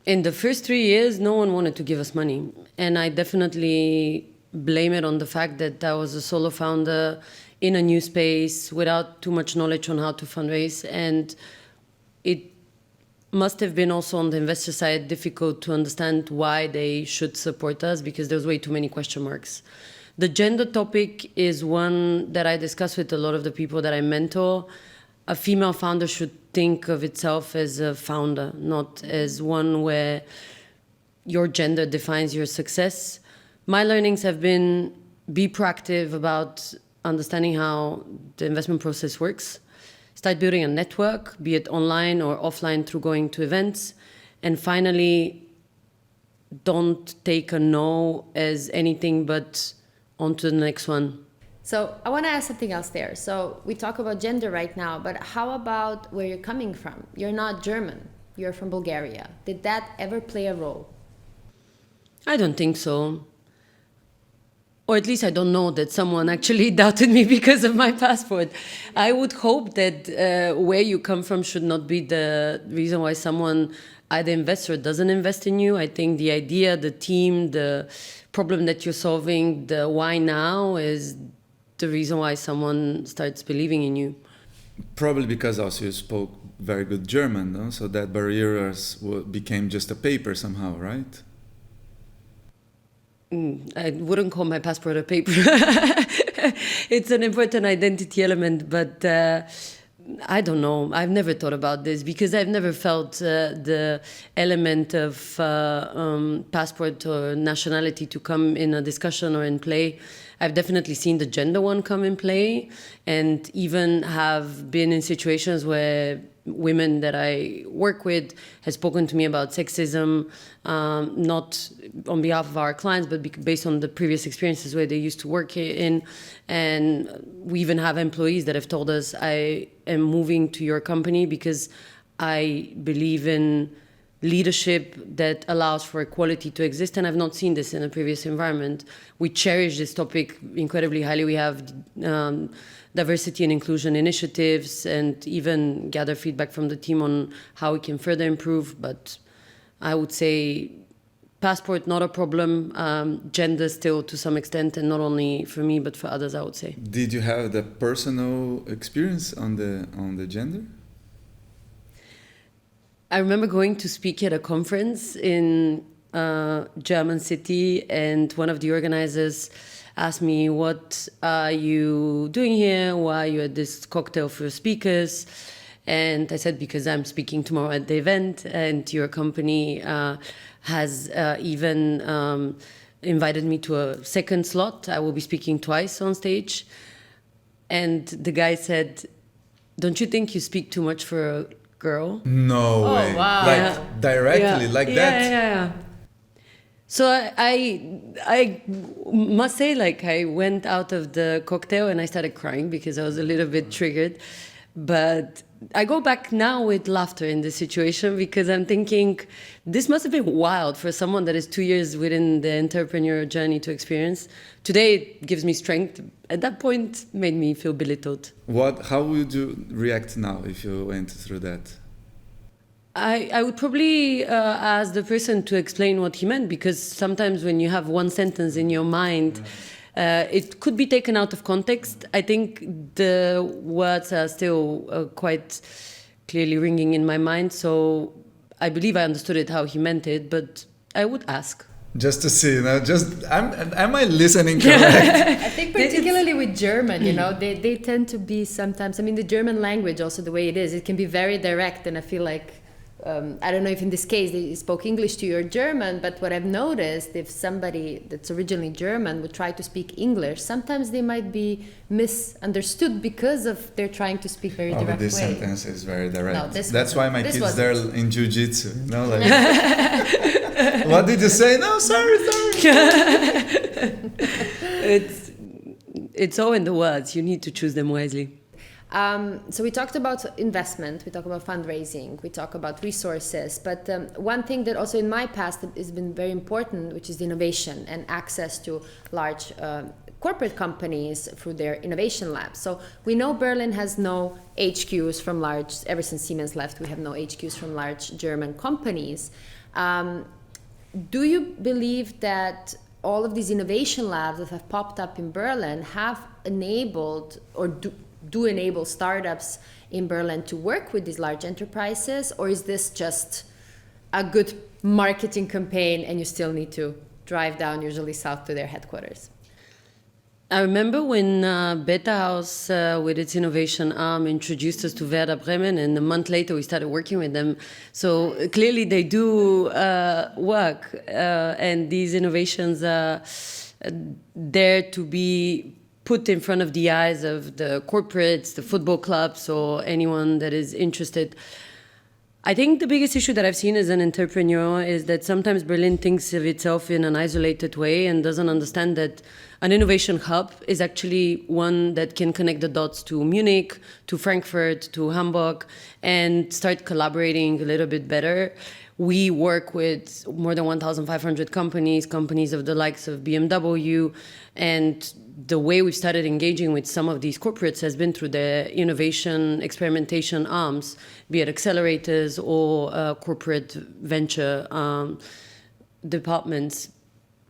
In the first 3 years, no one wanted to give us money. And I definitely blame it on the fact that I was a solo founder in a new space without too much knowledge on how to fundraise. And it must have been also on the investor side difficult to understand why they should support us, because there's way too many question marks. The gender topic is one that I discuss with a lot of the people that I mentor. A female founder should think of itself as a founder, not as one where your gender defines your success. My learnings have been be proactive about understanding how the investment process works. Start building a network, be it online or offline through going to events. And finally, don't take a no as anything but on to the next one. So I want to ask something else there. So we talk about gender right now, but how about where you're coming from? You're not German. You're from Bulgaria. Did that ever play a role? I don't think so. Or at least I don't know that someone actually doubted me because of my passport. I would hope that where you come from should not be the reason why someone, either invests or doesn't invest in you. I think the idea, the team, the problem that you're solving, the why now is the reason why someone starts believing in you. Probably because also you spoke very good German, no? So that barriers became just a paper somehow, right? I wouldn't call my passport a paper. It's an important identity element, but I don't know. I've never thought about this because I've never felt the element of passport or nationality to come in a discussion or in play. I've definitely seen the gender one come in play, and even have been in situations where women that I work with have spoken to me about sexism, not on behalf of our clients, but based on the previous experiences where they used to work in. And we even have employees that have told us, I am moving to your company because I believe in leadership that allows for equality to exist, and I've not seen this in a previous environment. We cherish this topic incredibly highly. We have diversity and inclusion initiatives and even gather feedback from the team on how we can further improve. But I would say passport, not a problem. Gender still to some extent, and not only for me, but for others, I would say. Did you have the personal experience on the gender? I remember going to speak at a conference in a German city, and one of the organizers asked me, what are you doing here? Why are you at this cocktail for speakers? And I said, because I'm speaking tomorrow at the event, and your company has even invited me to a second slot. I will be speaking twice on stage. And the guy said, don't you think you speak too much for a girl? No way. Wow. Like directly, like that? Yeah. So I must say, like, I went out of the cocktail and I started crying because I was a little bit triggered. But I go back now with laughter in this situation because I'm thinking this must have been wild for someone that is 2 years within the entrepreneurial journey to experience. Today it gives me strength. At that point, made me feel belittled. How would you react now if you went through that? I would probably ask the person to explain what he meant, because sometimes when you have one sentence in your mind, it could be taken out of context. I think the words are still quite clearly ringing in my mind, so I believe I understood it how he meant it, but I would ask. Just to see, am I listening correct? I think particularly with German, they tend to be sometimes, I mean, the German language also the way it is, it can be very direct, and I feel like, I don't know if in this case they spoke English to you or German, but what I've noticed, if somebody that's originally German would try to speak English, sometimes they might be misunderstood because of they're trying to speak very direct but this way. sentence is very direct. No, that's why my kids, they're in jiu-jitsu. Like what did you say? No, sorry. It's all in the words. You need to choose them wisely. So we talked about investment, we talk about fundraising, we talk about resources, but one thing that also in my past has been very important, which is innovation and access to large corporate companies through their innovation labs. So we know Berlin has no HQs from large, ever since Siemens left, we have no HQs from large German companies. Do you believe that all of these innovation labs that have popped up in Berlin have enabled or do enable startups in Berlin to work with these large enterprises, or is this just a good marketing campaign and you still need to drive down usually south to their headquarters? I remember when Betahaus with its innovation arm introduced us to Werder Bremen, and a month later we started working with them. So clearly they do work, and these innovations are there to be put in front of the eyes of the corporates, the football clubs, or anyone that is interested. I think the biggest issue that I've seen as an entrepreneur is that sometimes Berlin thinks of itself in an isolated way and doesn't understand that an innovation hub is actually one that can connect the dots to Munich, to Frankfurt, to Hamburg, and start collaborating a little bit better. We work with more than 1,500 companies of the likes of BMW, and the way we've started engaging with some of these corporates has been through the innovation experimentation arms, be it accelerators or corporate venture departments.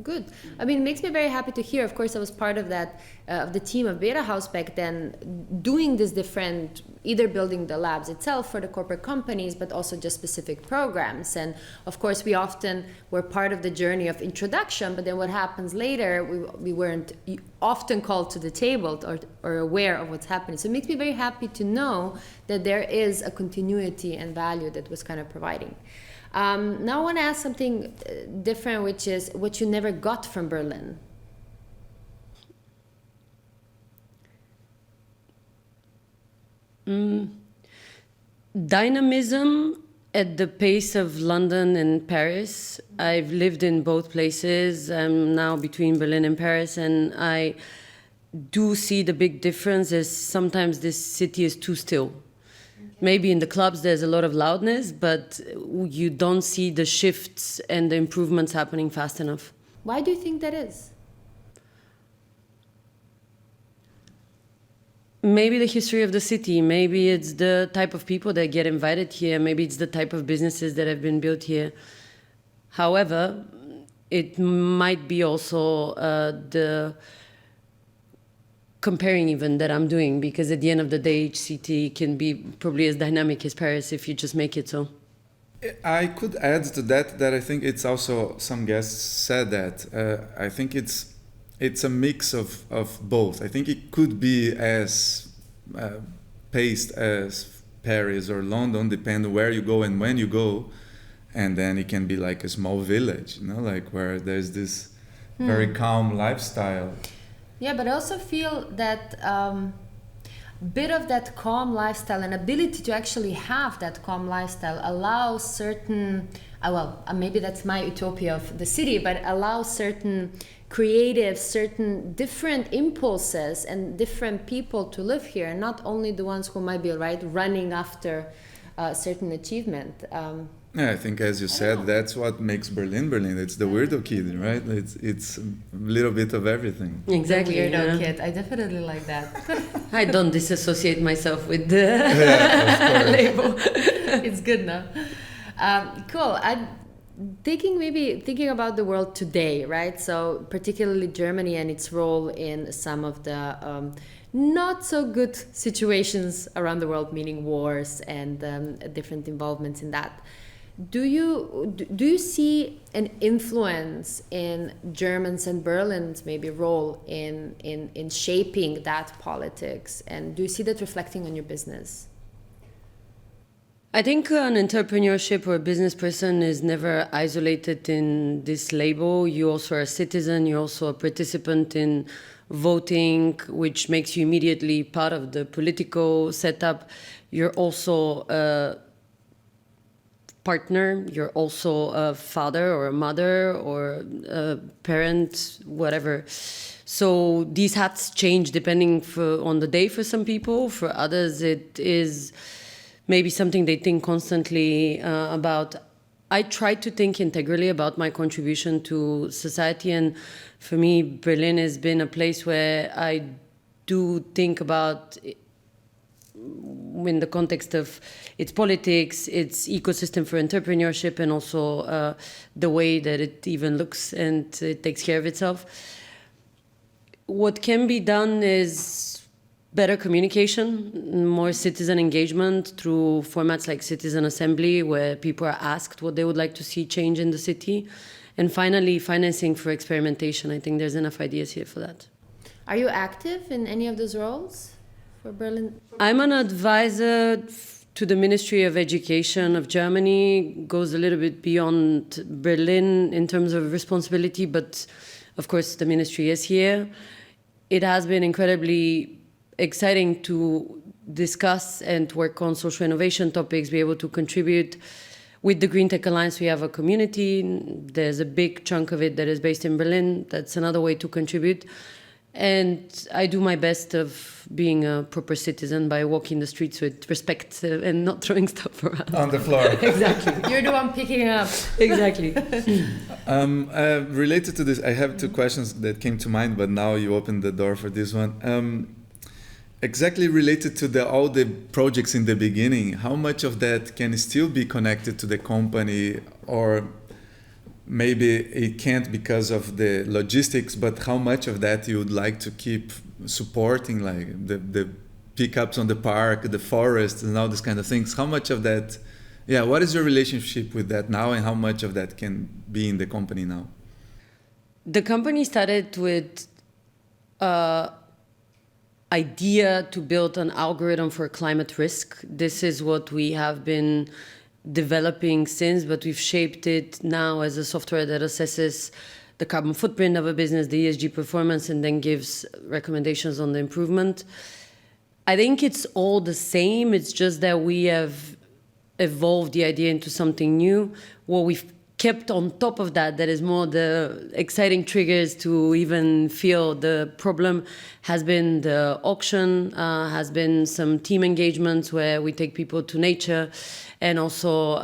Good. I mean, it makes me very happy to hear. Of course, I was part of that, of the team of Betahaus back then, doing this different, either building the labs itself for the corporate companies, but also just specific programs. And of course, we often were part of the journey of introduction, but then what happens later, we weren't often called to the table or aware of what's happening. So it makes me very happy to know that there is a continuity and value that was kind of providing. Now I want to ask something different, which is what you never got from Berlin. Dynamism at the pace of London and Paris. I've lived in both places. I'm now between Berlin and Paris, and I do see the big difference is sometimes this city is too still. Maybe in the clubs there's a lot of loudness, but you don't see the shifts and the improvements happening fast enough. Why do you think that is? Maybe the history of the city, maybe it's the type of people that get invited here, maybe it's the type of businesses that have been built here. However, it might be also the comparing even that I'm doing, because at the end of the day, each city can be probably as dynamic as Paris if you just make it so. I could add to that I think it's also, some guests said that, I think it's a mix of both. I think it could be as paced Paris or London, depend where you go and when you go. And then it can be like a small village, like where there's this very calm lifestyle. Yeah, but I also feel that bit of that calm lifestyle and ability to actually have that calm lifestyle allows certain, maybe that's my utopia of the city, but allows certain creative, certain different impulses and different people to live here, and not only the ones who might be running after a certain achievement. Yeah, I think, as you said, that's what makes Berlin Berlin. It's the weirdo kid, right? It's a little bit of everything. Exactly. The weirdo kid. I definitely like that. I don't disassociate myself with the label. It's good now. Cool. Thinking about the world today, right? So particularly Germany and its role in some of the not so good situations around the world, meaning wars and different involvements in that. Do you see an influence in Germans and Berlin's maybe role in shaping that politics, and do you see that reflecting on your business? I think an entrepreneurship or a business person is never isolated in this label. You also are a citizen, you're also a participant in voting, which makes you immediately part of the political setup. You're also a partner, you're also a father or a mother or a parent, whatever. So these hats change depending on the day for some people. For others, it is maybe something they think constantly about. I try to think integrally about my contribution to society, and for me, Berlin has been a place where I do think about in the context of its politics, its ecosystem for entrepreneurship, and also the way that it even looks and it takes care of itself. What can be done is better communication, more citizen engagement through formats like Citizen Assembly, where people are asked what they would like to see change in the city. And finally, financing for experimentation. I think there's enough ideas here for that. Are you active in any of those roles for Berlin? I'm an advisor to the Ministry of Education of Germany. Goes a little bit beyond Berlin in terms of responsibility, but of course the ministry is here. It has been incredibly exciting to discuss and work on social innovation topics, be able to contribute. With the Green Tech Alliance, we have a community. There's a big chunk of it that is based in Berlin. That's another way to contribute. And I do my best of being a proper citizen by walking the streets with respect and not throwing stuff around. On the floor. Exactly. You're the one picking it up. Exactly. Related to this, I have two questions that came to mind, but now you opened the door for this one. Exactly related to all the projects in the beginning, how much of that can still be connected to the company, or maybe it can't because of the logistics, but how much of that you would like to keep supporting, like the pickups on the park, the forest, and all these kind of things? How much of that, what is your relationship with that now, and how much of that can be in the company now? The company started with idea to build an algorithm for climate risk. This is what we have been developing since, but we've shaped it now as a software that assesses the carbon footprint of a business, the ESG performance, and then gives recommendations on the improvement. I think it's all the same. It's just that we have evolved the idea into something new. What we've kept on top of that is more the exciting triggers to even feel the problem has been the auction, has been some team engagements where we take people to nature, and also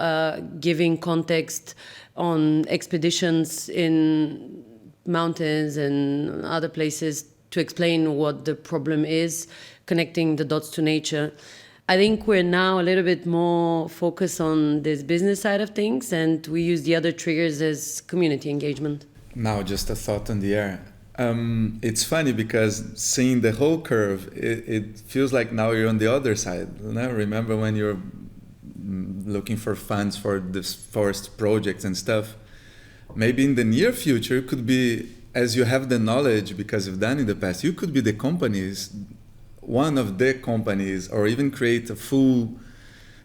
giving context on expeditions in mountains and other places to explain what the problem is, connecting the dots to nature. I think we're now a little bit more focused on this business side of things, and we use the other triggers as community engagement. Now, just a thought on the air. It's funny because seeing the whole curve, it feels like now you're on the other side. Remember when you're looking for funds for this forest projects and stuff? Maybe in the near future, it could be, as you have the knowledge because you've done in the past, you could be one of the companies, or even create a full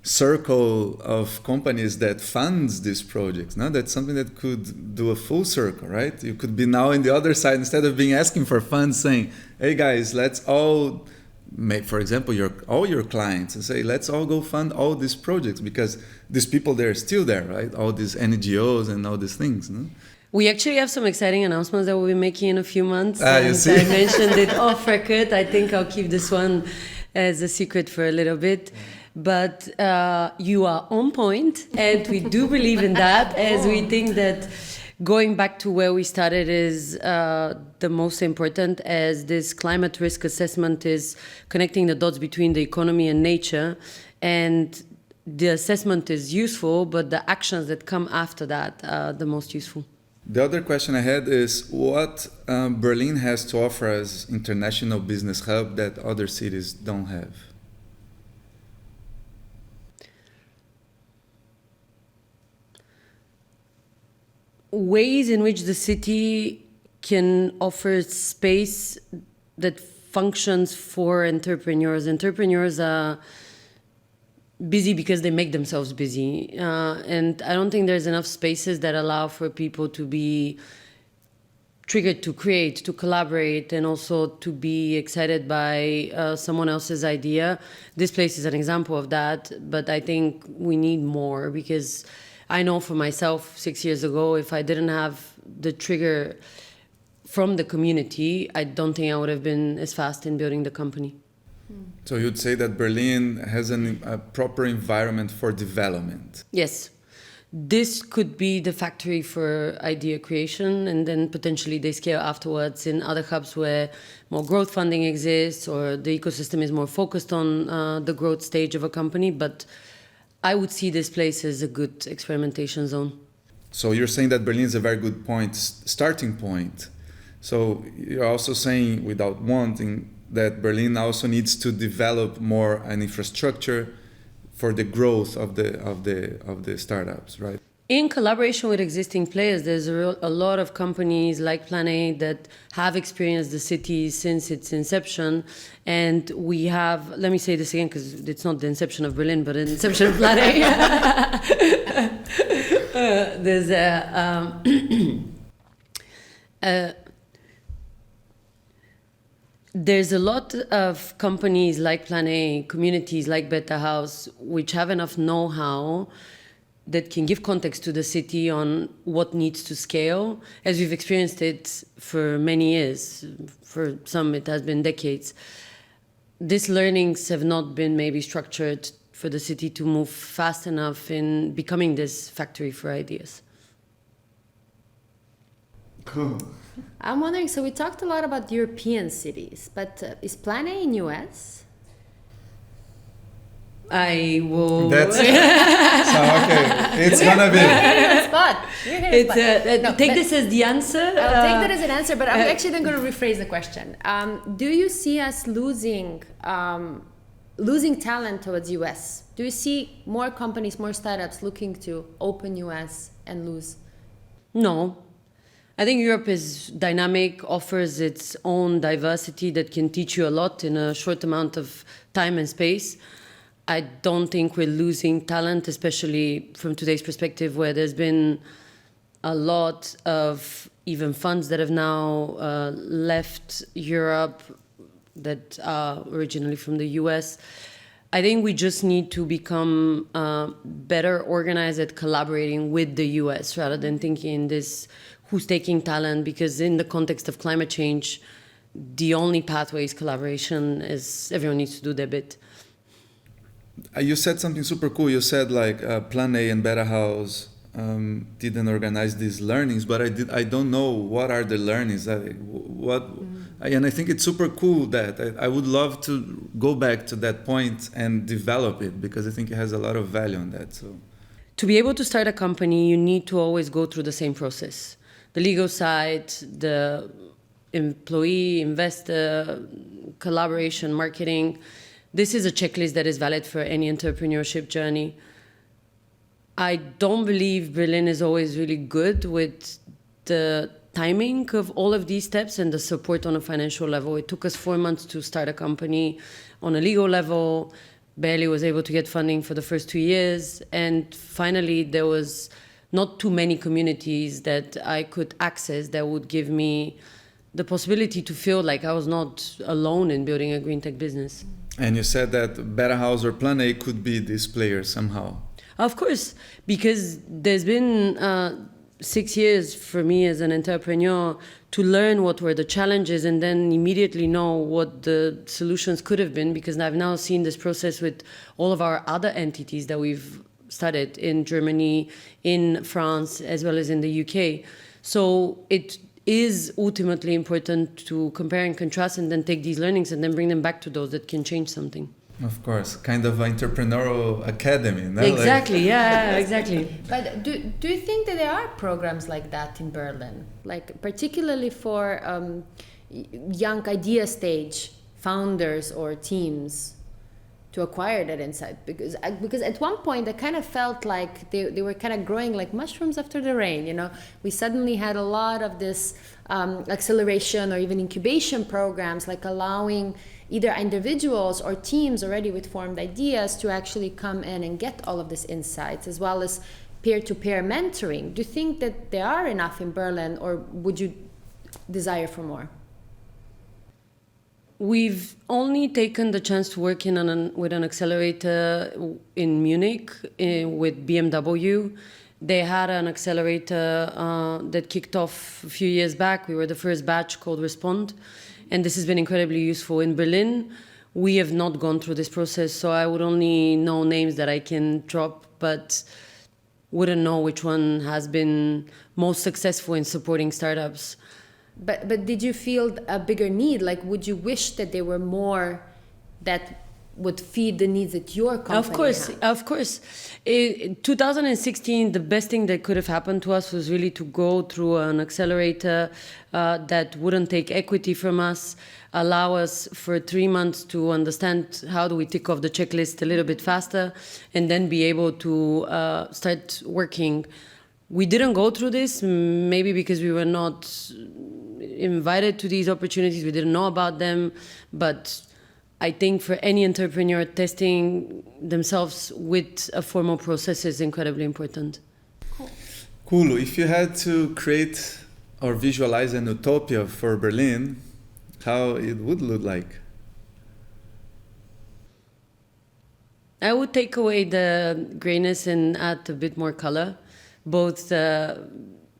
circle of companies that funds these projects. No, that's something that could do a full circle, right? You could be now in the other side, instead of being asking for funds, saying, "Hey guys, let's all make, for example, all your clients, and say, let's all go fund all these projects, because these people, they're still there, right? All these NGOs and all these things." No? We actually have some exciting announcements that we'll be making in a few months. You see? I mentioned it off record. I think I'll keep this one as a secret for a little bit. But you are on point, and we do believe in that, as we think that going back to where we started is the most important, as this climate risk assessment is connecting the dots between the economy and nature. And the assessment is useful, but the actions that come after that are the most useful. The other question I had is, what Berlin has to offer as international business hub that other cities don't have? Ways in which the city can offer space that functions for entrepreneurs. Entrepreneurs are busy because they make themselves busy. And I don't think there's enough spaces that allow for people to be triggered to create, to collaborate, and also to be excited by someone else's idea. This place is an example of that, but I think we need more, because I know for myself 6 years ago, if I didn't have the trigger from the community, I don't think I would have been as fast in building the company. So you'd say that Berlin has a proper environment for development? Yes. This could be the factory for idea creation, and then potentially they scale afterwards in other hubs where more growth funding exists, or the ecosystem is more focused on the growth stage of a company. But I would see this place as a good experimentation zone. So you're saying that Berlin is a very good starting point. So you're also saying, without wanting, that Berlin also needs to develop more an infrastructure for the growth of the startups, right? In collaboration with existing players, there's a lot of companies like Plan A that have experienced the city since its inception. And we have, let me say this again, because it's not the inception of Berlin, but the inception of Plan A. There's there's a lot of companies like Plan A, communities like betahaus, which have enough know-how that can give context to the city on what needs to scale, as we've experienced it for many years. For some, it has been decades. These learnings have not been maybe structured for the city to move fast enough in becoming this factory for ideas. Cool. I'm wondering, so we talked a lot about European cities, but is Plan A in US? I will. That's so okay. It's gonna be. You're here on spot. You're here on spot. No, take this as the answer. I'll take that as an answer, but I'm actually then going to rephrase the question. Do you see us losing talent towards US? Do you see more companies, more startups looking to open US and lose? No. I think Europe is dynamic, offers its own diversity that can teach you a lot in a short amount of time and space. I don't think we're losing talent, especially from today's perspective, where there's been a lot of even funds that have now left Europe that are originally from the US. I think we just need to become better organized at collaborating with the US rather than thinking in this who's taking talent, because in the context of climate change, the only pathway is collaboration, as everyone needs to do their bit. You said something super cool. You said like Plan A and betahaus didn't organize these learnings, but I don't know what are the learnings. And I think it's super cool that I would love to go back to that point and develop it, because I think it has a lot of value on that. So, to be able to start a company, you need to always go through the same process. The legal side, the employee, investor, collaboration, marketing. This is a checklist that is valid for any entrepreneurship journey. I don't believe Berlin is always really good with the timing of all of these steps and the support on a financial level. It took us 4 months to start a company. On a legal level, barely was able to get funding for the first 2 years. And finally, there was not too many communities that I could access that would give me the possibility to feel like I was not alone in building a green tech business. And you said that betahaus or Plan A could be this player somehow. Of course, because there's been 6 years for me as an entrepreneur to learn what were the challenges and then immediately know what the solutions could have been, because I've now seen this process with all of our other entities that we've started in Germany, in France, as well as in the UK. So it is ultimately important to compare and contrast and then take these learnings and then bring them back to those that can change something. Of course, kind of entrepreneurial academy. No? Exactly, yeah, exactly. But do you think that there are programs like that in Berlin? Like particularly for young idea stage founders or teams to acquire that insight? Because at one point I kind of felt like they were kind of growing like mushrooms after the rain, you know? We suddenly had a lot of this acceleration or even incubation programs, like allowing either individuals or teams already with formed ideas to actually come in and get all of these insights, as well as peer-to-peer mentoring. Do you think that there are enough in Berlin, or would you desire for more? We've only taken the chance to work with an accelerator in Munich with BMW. They had an accelerator that kicked off a few years back. We were the first batch called Respond. And this has been incredibly useful. In Berlin, we have not gone through this process, so I would only know names that I can drop, but wouldn't know which one has been most successful in supporting startups. But did you feel a bigger need? Like, would you wish that there were more that would feed the needs that your company Of course. In 2016, the best thing that could have happened to us was really to go through an accelerator that wouldn't take equity from us, allow us for 3 months to understand how do we tick off the checklist a little bit faster, and then be able to start working. We didn't go through this, maybe because we were not invited to these opportunities, we didn't know about them, but I think for any entrepreneur, testing themselves with a formal process is incredibly important. Cool. If you had to create or visualize an utopia for Berlin, how it would look like? I would take away the grayness and add a bit more color, both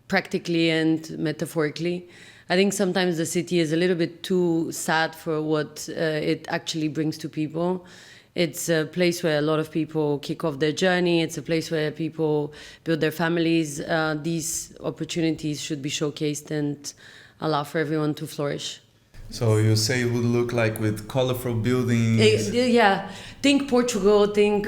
practically and metaphorically. I think sometimes the city is a little bit too sad for what it actually brings to people. It's a place where a lot of people kick off their journey. It's a place where people build their families. These opportunities should be showcased and allow for everyone to flourish. So you say it would look like with colorful buildings? Yeah, think Portugal, think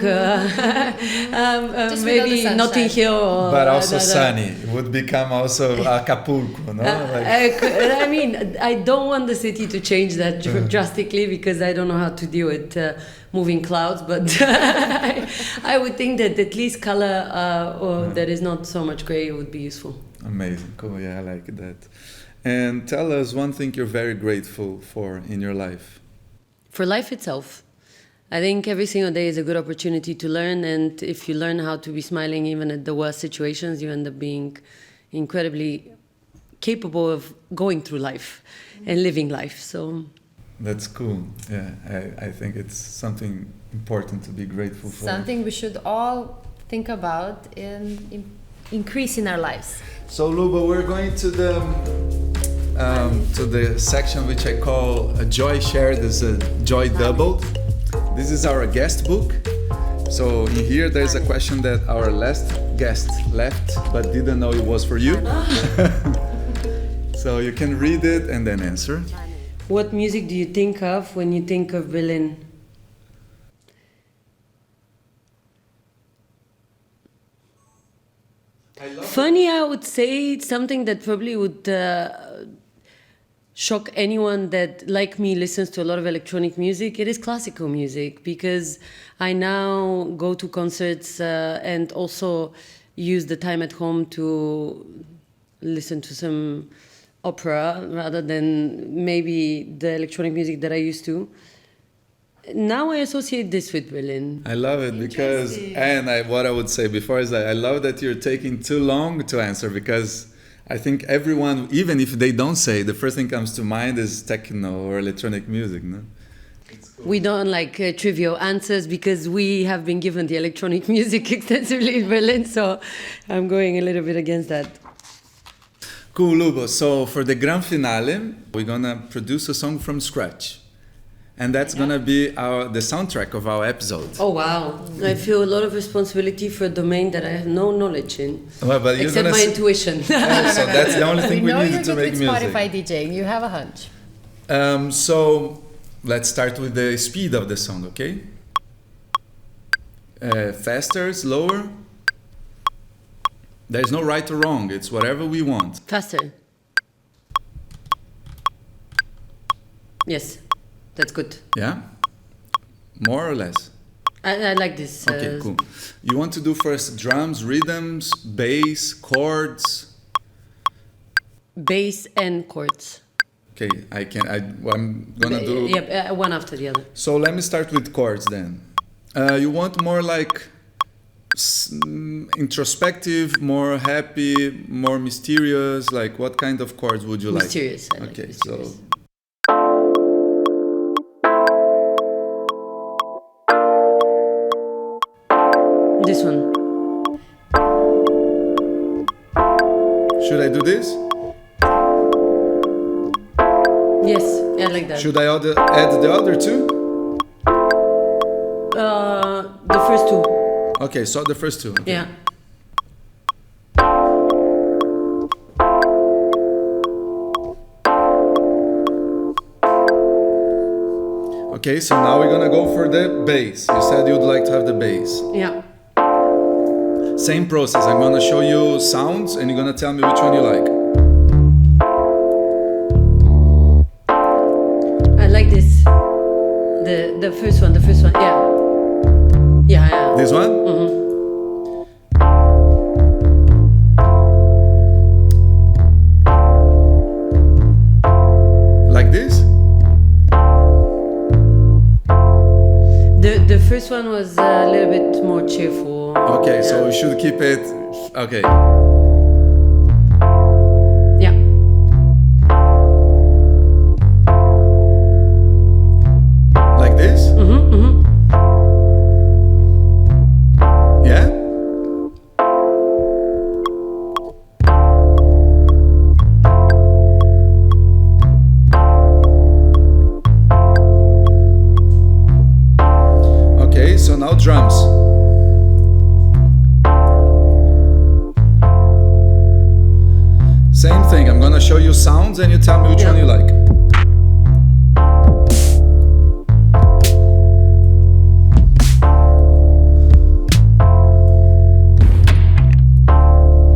maybe Notting Hill. But also sunny. It would become also Acapulco, no? I mean, I don't want the city to change that drastically because I don't know how to deal with moving clouds, but I would think that at least color that is not so much gray would be useful. Amazing, cool, yeah, I like that. And tell us one thing you're very grateful for in your life. For life itself. I think every single day is a good opportunity to learn, and if you learn how to be smiling even at the worst situations, you end up being incredibly capable of going through life and living life. So that's cool. Yeah, I think it's something important to be grateful for. Something we should all think about in increasing our lives. So Luba, we're going to the section which I call a joy shared as a joy doubled. This is our guest book. So in here there's a question that our last guest left but didn't know it was for you. So you can read it and then answer. What music do you think of when you think of Berlin? Funny, I would say something that probably would shock anyone that, like me, listens to a lot of electronic music. It is classical music, because I now go to concerts and also use the time at home to listen to some opera rather than maybe the electronic music that I used to. Now I associate this with Berlin. I love it because, and what I would say before is that I love that you're taking too long to answer, because I think everyone, even if they don't say, the first thing comes to mind is techno or electronic music, no? Cool. We don't like trivial answers because we have been given the electronic music extensively in Berlin, so I'm going a little bit against that. Cool, Lubo. So for the grand finale, we're gonna produce a song from scratch. And that's gonna be the soundtrack of our episode. Oh wow! I feel a lot of responsibility for a domain that I have no knowledge in, well, but except my intuition. So that's the only thing we need to make music. Spotify DJing, you have a hunch. So let's start with the speed of the song, okay? Faster, slower. There's no right or wrong. It's whatever we want. Faster. Yes. That's good. Yeah? More or less? I like this. Okay, cool. You want to do first drums, rhythms, bass, chords? Bass and chords. Okay, I'm gonna do... Yeah, one after the other. So let me start with chords then. You want more like introspective, more happy, more mysterious? Like what kind of chords would you mysterious, like? I like okay, mysterious. So... This one. Should I do this? Yes, I like that. Should I add the other two? The first two. Okay, so the first two. Okay. Yeah. Okay, so now we're gonna go for the bass. You said you'd like to have the bass. Yeah. Same process. I'm gonna show you sounds and you're gonna tell me which one you like. I like this. The first one. Yeah. Yeah. This one? Mm-hmm. Like this? The first one was a little bit more cheerful. Okay, yeah. so we should keep it. Okay. Yeah. Like this? Mm-hmm, mm-hmm. Yeah? Okay, so now drums. Same thing, I'm gonna show you sounds and you tell me which one you like.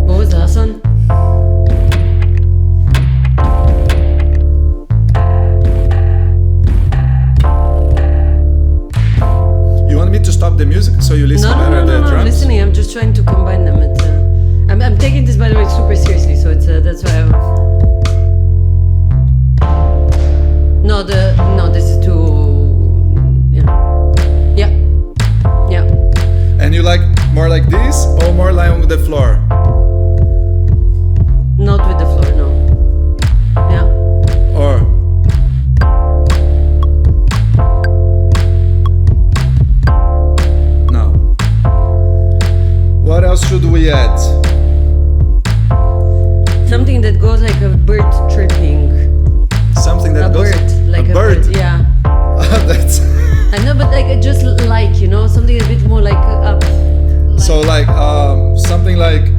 What was the last one? You want me to stop the music so you listen better at the drums? I'm listening. I'm just trying to combine them. I'm taking this, by the way, super seriously. So it's that's why. No, this is too. Yeah. And you like more like this or more lying on the floor? Not with the floor, no. Yeah. Or no. What else should we add? Something that goes like a bird tripping. Something that A goes bird, like a bird. Yeah. That's I know, but like just like something a bit more like up. so like something like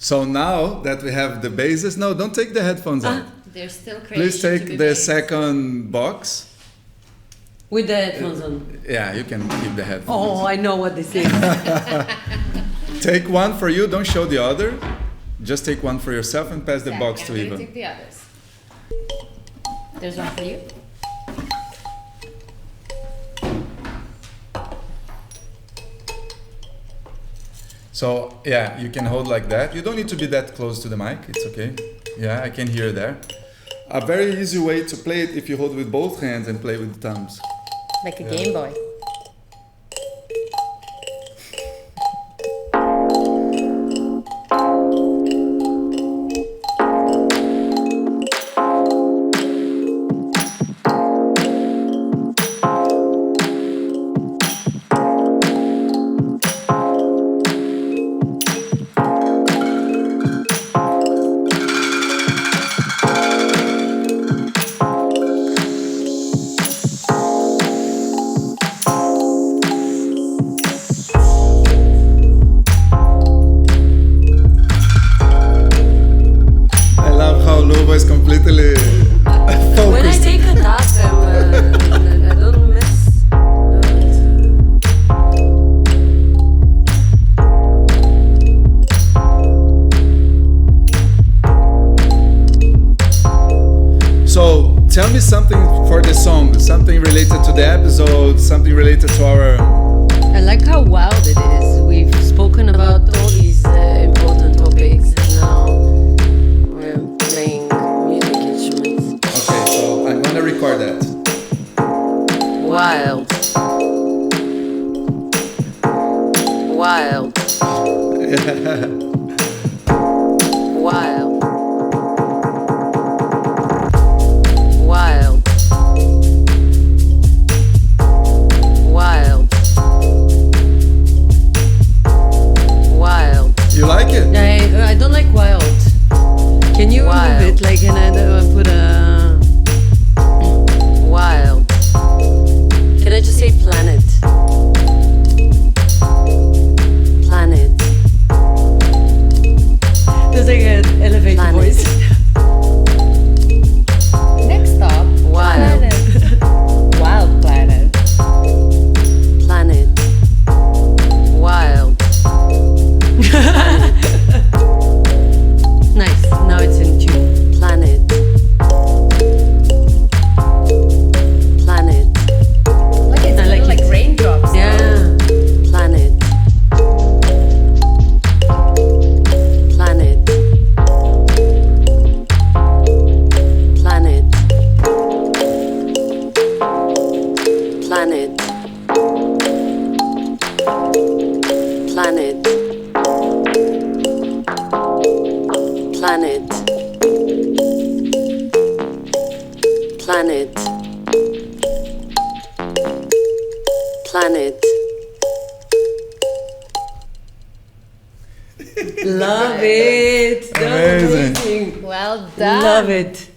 So now that we have the bases, no, don't take the headphones out. They're still crazy. Please take the second box. With the headphones on. Yeah, you can keep the headphones. Oh, I know what this is. Take one for you, don't show the other. Just take one for yourself and pass the box to Iva. Take the others. There's one for you. So, yeah, you can hold like that. You don't need to be that close to the mic, it's okay. Yeah, I can hear there. A very easy way to play it if you hold with both hands and play with the thumbs. Like a Game Boy. Tell me something for the song, something related to the episode, something related to our... I like how wild it is. We've spoken about all these important topics and now we're playing music instruments. Okay, so I'm gonna record that. Wild. Wild. Wild. You like it? I don't like wild. Can you remove it? Like, can I put a wild? Can I just say planet? Planet. There's like an elevator planet. Voice. Next stop, Wild. Planet. Wild planet. Planet. Wild. Nice. Now it's in tune. Planet. Planet. Like it's I like like it. raindrops. Yeah. Planet. Planet. Planet. Planet. Planet. Planet. Planet. Planet. Love it. That was Amazing. Well done. Love it.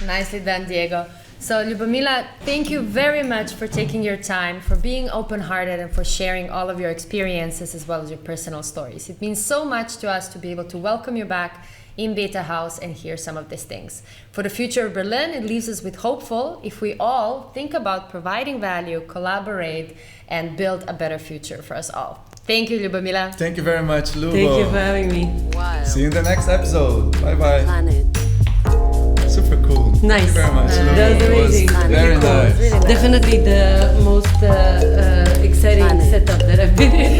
Nicely done, Diego. So, Ljubomila, thank you very much for taking your time, for being open-hearted, and for sharing all of your experiences as well as your personal stories. It means so much to us to be able to welcome you back in betahaus and hear some of these things. For the future of Berlin, it leaves us with hopeful if we all think about providing value, collaborate, and build a better future for us all. Thank you, Ljubomila. Thank you very much, Lubo. Thank you for having me. Wild. See you in the next episode. Bye-bye. Planet. Super cool. Nice. Thank you very much, Lubo. That was amazing. It was very Really cool. nice. Really nice. Definitely the most exciting setup that I've been in.